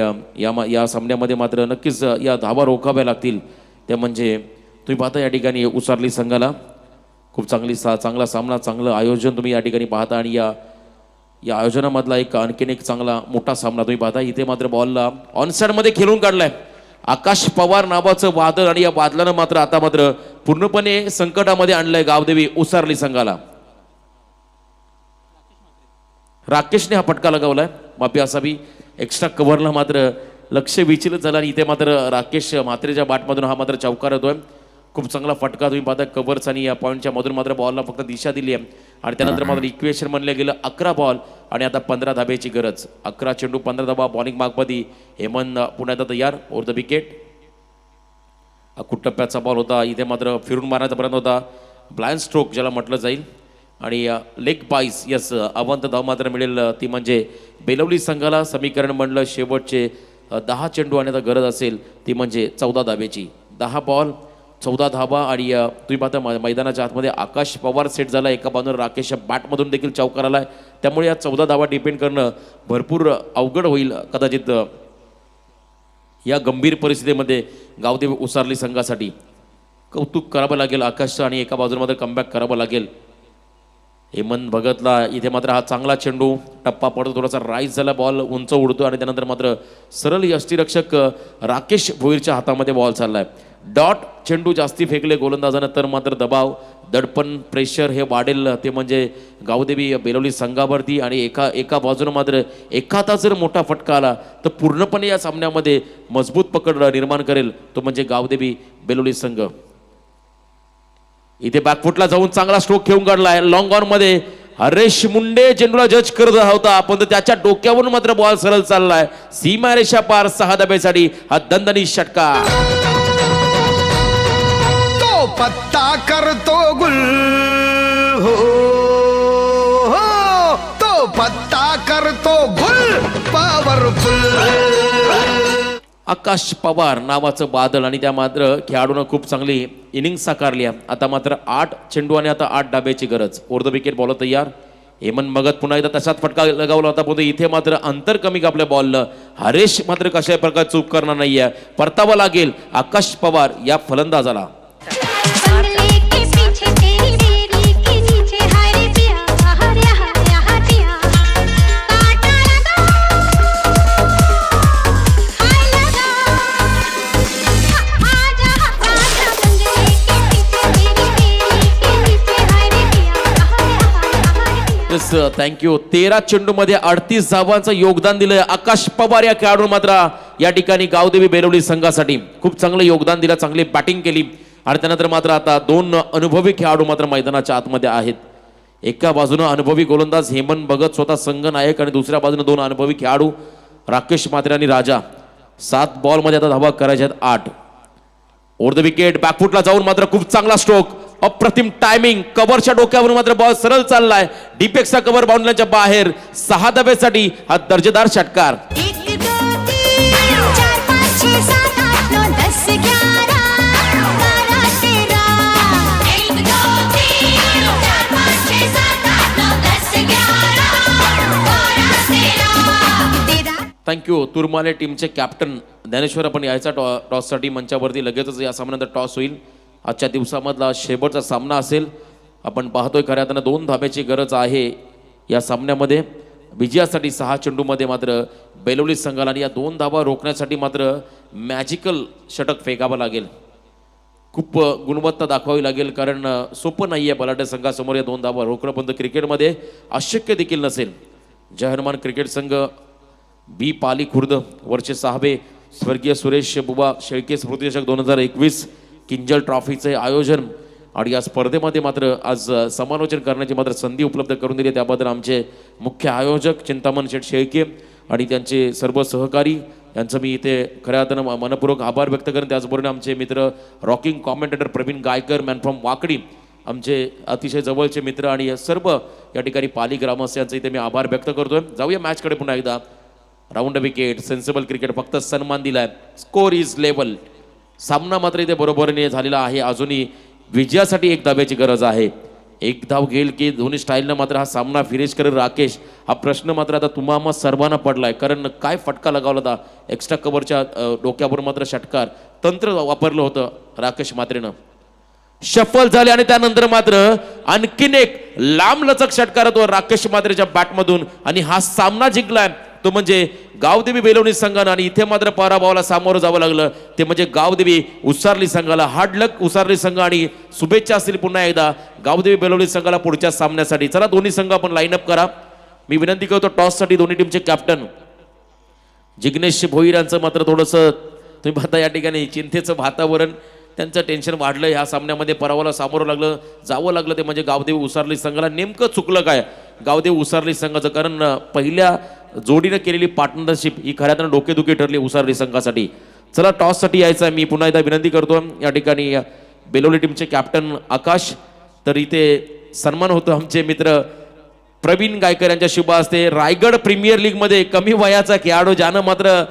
या सामन्यामध्ये मात्र नक्कीच या धावा रोखाव्या लागतील. त्या म्हणजे तुम्ही पाहता या ठिकाणी उसारली संघाला खूप चांगला सामना, चांगलं आयोजन तुम्ही या ठिकाणी पाहता आणि या आयोजनामधला आणखीन एक चांगला मोठा सामना तुम्ही पाहता. इथे मात्र बॉलला ऑनसाइडमध्ये खेळून काढलाय आकाश पवार नावाचं वादळ आणि या वादळानं मात्र आता मात्र पूर्णपणे संकटामध्ये आणलंय गावदेवी उसारली संघाला. राकेशने हा फटका लगावलाय. माफी असावी, एक्स्ट्रा कव्हरला मात्र लक्ष विचलित झालं आणि इथे मात्र राकेश म्हात्रेच्या बॅटमधून हा मात्र चौकार येतोय. खूप चांगला फटका तुम्ही पाहता कव्हर्स आणि या पॉईंटच्या मधून मात्र बॉलला फक्त दिशा दिली आहे आणि त्यानंतर मात्र इक्वेशन म्हणलं गेलं 11 बॉल आणि आता 15 धाब्याची गरज. 11 चेंडू 15 धाबा. बॉलिंग मार्कमध्ये हेमंत पुण्यात तयार ओव्हर द विकेट. टप्प्याचा बॉल होता. इथे मात्र फिरून मारण्याचा प्रयत्न होता, ब्लाइंड स्ट्रोक ज्याला म्हटलं जाईल आणि लेग बाईस. यस, अवंत धाव मात्र मिळेल ती म्हणजे बेलवली संघाला. समीकरण म्हणलं शेवटचे 10 चेंडू आणि आता गरज असेल ती म्हणजे 14 धाब्याची. 10 बॉल 14 धाबा आणि तुम्ही पाहता मैदानाच्या आतमध्ये आकाश पवार सेट झाला. एका बाजूला राकेशच्या बॅटमधून देखील चौकार आलाय. त्यामुळे या 14 धावा डिपेंड करणं भरपूर अवघड होईल कदाचित या गंभीर परिस्थितीमध्ये गावदेवी उसारली संघासाठी. कौतुक करावं लागेल आकाशचं आणि एका बाजूला मात्र कमबॅक करावं लागेल हेमंत भगतला. इथे मात्र हा चांगला चेंडू टप्पा पडतो, थोडासा राईज झाला, बॉल उंच उडतो आणि त्यानंतर मात्र सरळ यष्टीरक्षक राकेश भोईरच्या हातामध्ये बॉल चाललाय. डॉट चेंडू जास्ती फेकले गोलंदाजानं तर मात्र दबाव, दडपण, प्रेशर हे वाढेल ते म्हणजे गावदेवी बेलवली संघावरती. आणि एका बाजूनं मात्र एखादा जर मोठा फटका आला तर पूर्णपणे या सामन्यामध्ये मजबूत पकड निर्माण करेल तो म्हणजे गावदेवी बेलवली संघ. इथे बॅकफुटला जाऊन चांगला स्ट्रोक घेऊन काढलाय. लॉंग ऑन मध्ये हरेश मुंडे चेंडूला जज करत होता पण त्याच्या डोक्यावरून मात्र बॉल सरळ चाललाय सीमारेषा पार. 6 धाब्यासाठी हा दणदणीत षटका. तो पत्ता करतो गुल हो, हो तो पत्ता करतो गुल पॉवरफुल. आकाश पवार नावाचं बादल आणि त्या मात्र खेळाडूनं खूप चांगली इनिंग साकारली आहे. आता मात्र 8 चेंडू आणि आता 8 डाब्याची गरज. ओव्हर द विकेट बॉलर तयार. हेमंत भगत पुन्हा एकदा तसाच फटका लगावला होता पण इथे मात्र अंतर कमी कापल्या बॉलनं. हरेश मात्र कशाही प्रकार चूक करणार नाहीये. परतावा लागेल आकाश पवार या फलंदाजाला. थँक्यू. 13 चेंडू मध्ये 38 धावांचं योगदान दिलंय आकाश पवार या खेळाडू मात्र या ठिकाणी गावदेवी बेलवली संघासाठी खूप चांगलं योगदान दिलं, चांगली बॅटिंग केली आणि त्यानंतर मात्र आता 2 अनुभवी खेळाडू मात्र मैदानाच्या आतमध्ये आहेत. एका बाजूनं अनुभवी गोलंदाज हेमंत भगत स्वतः संघ नायक आणि दुसऱ्या बाजूने 2 अनुभवी खेळाडू राकेश म्हात्रे आणि राजा. 7 बॉल मध्ये आता धावा करायच्या आहेत 8. ओव्हर द विकेट बॅकफुटला जाऊन मात्र खूप चांगला स्ट्रोक, अप्रतिम टायमिंग. कव्हरच्या डोक्यावरून मात्र बॉल सरळ चाललाय डीपेक्सचा कव्हर बाउंड्रीच्या बाहेर. 6 धाब्यासाठी हा दर्जेदार षटकार. थँक्यू. तुरमाले टीमचे कॅप्टन ज्ञानेश्वर आपण यायचा टॉससाठी मंचावरती. लगेचच या सामन्यानंतर टॉस होईल. आजच्या दिवसामधला शेवटचा सामना असेल. आपण पाहतोय खऱ्या अर्थानं 2 धाब्याची गरज आहे या सामन्यामध्ये विजयासाठी. 6 चेंडूमध्ये मात्र बेलवली संघाला आणि या 2 धाबा रोखण्यासाठी मात्र मॅजिकल षटक फेकावं लागेल. खूप गुणवत्ता दाखवावी लागेल कारण सोपं नाही आहे बलाढ्य संघासमोर या 2 धाबा रोखणं. पण क्रिकेटमध्ये अशक्य देखील नसेल. जय हनुमान क्रिकेट संघ बी पाली खुर्द वरचे 6वे स्वर्गीय सुरेश बुबा शेळके स्मृतिचषक 2021 किंजल ट्रॉफीचे आयोजन आणि या स्पर्धेमध्ये मात्र आज समालोचन करण्याची मात्र संधी उपलब्ध करून दिली. त्याबद्दल आमचे मुख्य आयोजक चिंतामण शेठ शेळके आणि त्यांचे सर्व सहकारी यांचं मी इथे खऱ्या अर्थानं मनपूर्वक आभार व्यक्त करेन. त्याचबरोबर आमचे मित्र rocking commentator Pravin Gaikar man from Wakadi आमचे अतिशय जवळचे मित्र आणि सर्व या ठिकाणी पाली ग्रामस्थांचे इथे मी आभार व्यक्त करतोय. जाऊया मॅचकडे पुन्हा एकदा. राऊंड विकेट, सेन्सिबल क्रिकेट, फक्त सन्मान दिलाय. Score is level. सामना मात्र इथे बरोबरीने झालेला आहे. अजूनही विजयासाठी एक धाब्याची गरज आहे. एक धाव घेईल की दोन्ही स्टाईलनं मात्र हा सामना फिनिश करेल राकेश, हा प्रश्न मात्र आता तुम्हा सर्वांना पडलाय. कारण काय फटका लगावला होता एक्स्ट्रा कव्हरच्या डोक्यावर, मात्र षटकार तंत्र वापरलं होतं राकेश मात्रेनं. शफल झाले आणि त्यानंतर मात्र आणखीन एक लांब लचक षटकार तो राकेश मात्रेच्या बॅटमधून आणि हा सामना जिंकलाय तो म्हणजे गावदेवी बेलवणी संघानं. आणि इथे मात्र पराभवाला सामोरं जावं लागलं ते म्हणजे गावदेवी उसारली संघाला. हार्ड लक उसारली संघ आणि शुभेच्छा असतील पुन्हा एकदा गावदेवी बेलवणी संघाला पुढच्या सामन्यासाठी. चला दोन्ही संघ आपण लाईनअप करा. मी विनंती करतो टॉससाठी दोन्ही टीमचे कॅप्टन जिग्नेश भोईर यांचं मात्र थोडंसं तुम्ही पाहता या ठिकाणी चिंतेचं वातावरण, त्यांचं टेन्शन वाढलं. ह्या सामन्यामध्ये पराभवाला सामोरं जावं लागलं ते म्हणजे गावदेवी उसारली संघाला. नेमकं चुकलं काय गावदेवी उसारली संघाचं? कारण पहिल्या जोडीनं केलेली पार्टनरशिप ही खऱ्यातनं डोकेदुखी ठरली उसारली संघासाठी. चला टॉससाठी यायचं आहे. मी पुन्हा एकदा विनंती करतो या ठिकाणी बेलोली टीमचे कॅप्टन आकाश. तर इथे सन्मान होतो आमचे मित्र प्रवीण गायकर यांच्या शुभ हस्ते. रायगड प्रीमियर लीग मध्ये कमी वयाचा खेळाडू ज्यानं मात्र